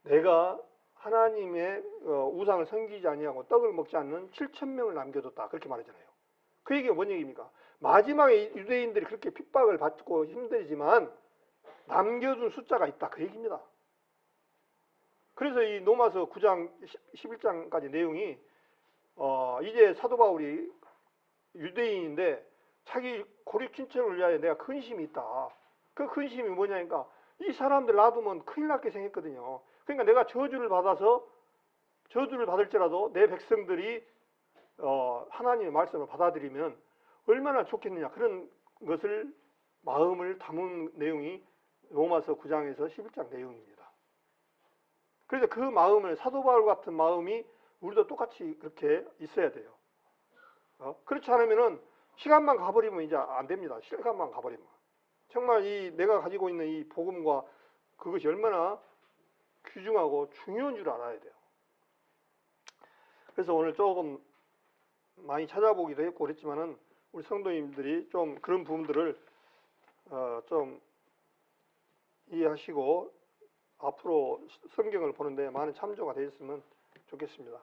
내가 하나님의 우상을 섬기지 아니하고 떡을 먹지 않는 7,000명을 남겨뒀다. 그렇게 말하잖아요. 그 얘기가 뭔 얘기입니까? 마지막에 유대인들이 그렇게 핍박을 받고 힘들지만 남겨둔 숫자가 있다. 그 얘기입니다. 그래서 이 로마서 9장 11장까지 내용이 이제 사도 바울이 유대인인데 자기 고립 친척을 위하여 내가 근심이 있다. 그 근심이 뭐냐니까 이 사람들 놔두면 큰일 날게 생겼거든요. 그러니까 내가 저주를 받을지라도 내 백성들이 하나님의 말씀을 받아들이면 얼마나 좋겠느냐 그런 것을 마음을 담은 내용이 로마서 9장에서 11장 내용입니다. 그래서 그 마음을 사도 바울 같은 마음이 우리도 똑같이 그렇게 있어야 돼요. 그렇지 않으면은 시간만 가버리면 이제 안 됩니다. 시간만 가버리면 정말 이 내가 가지고 있는 이 복음과 그것이 얼마나 귀중하고 중요한 줄 알아야 돼요. 그래서 오늘 조금 많이 찾아보기도 했고 그랬지만은 우리 성도님들이 좀 그런 부분들을 좀 이해하시고 앞으로 성경을 보는데 많은 참조가 되었으면 좋겠습니다.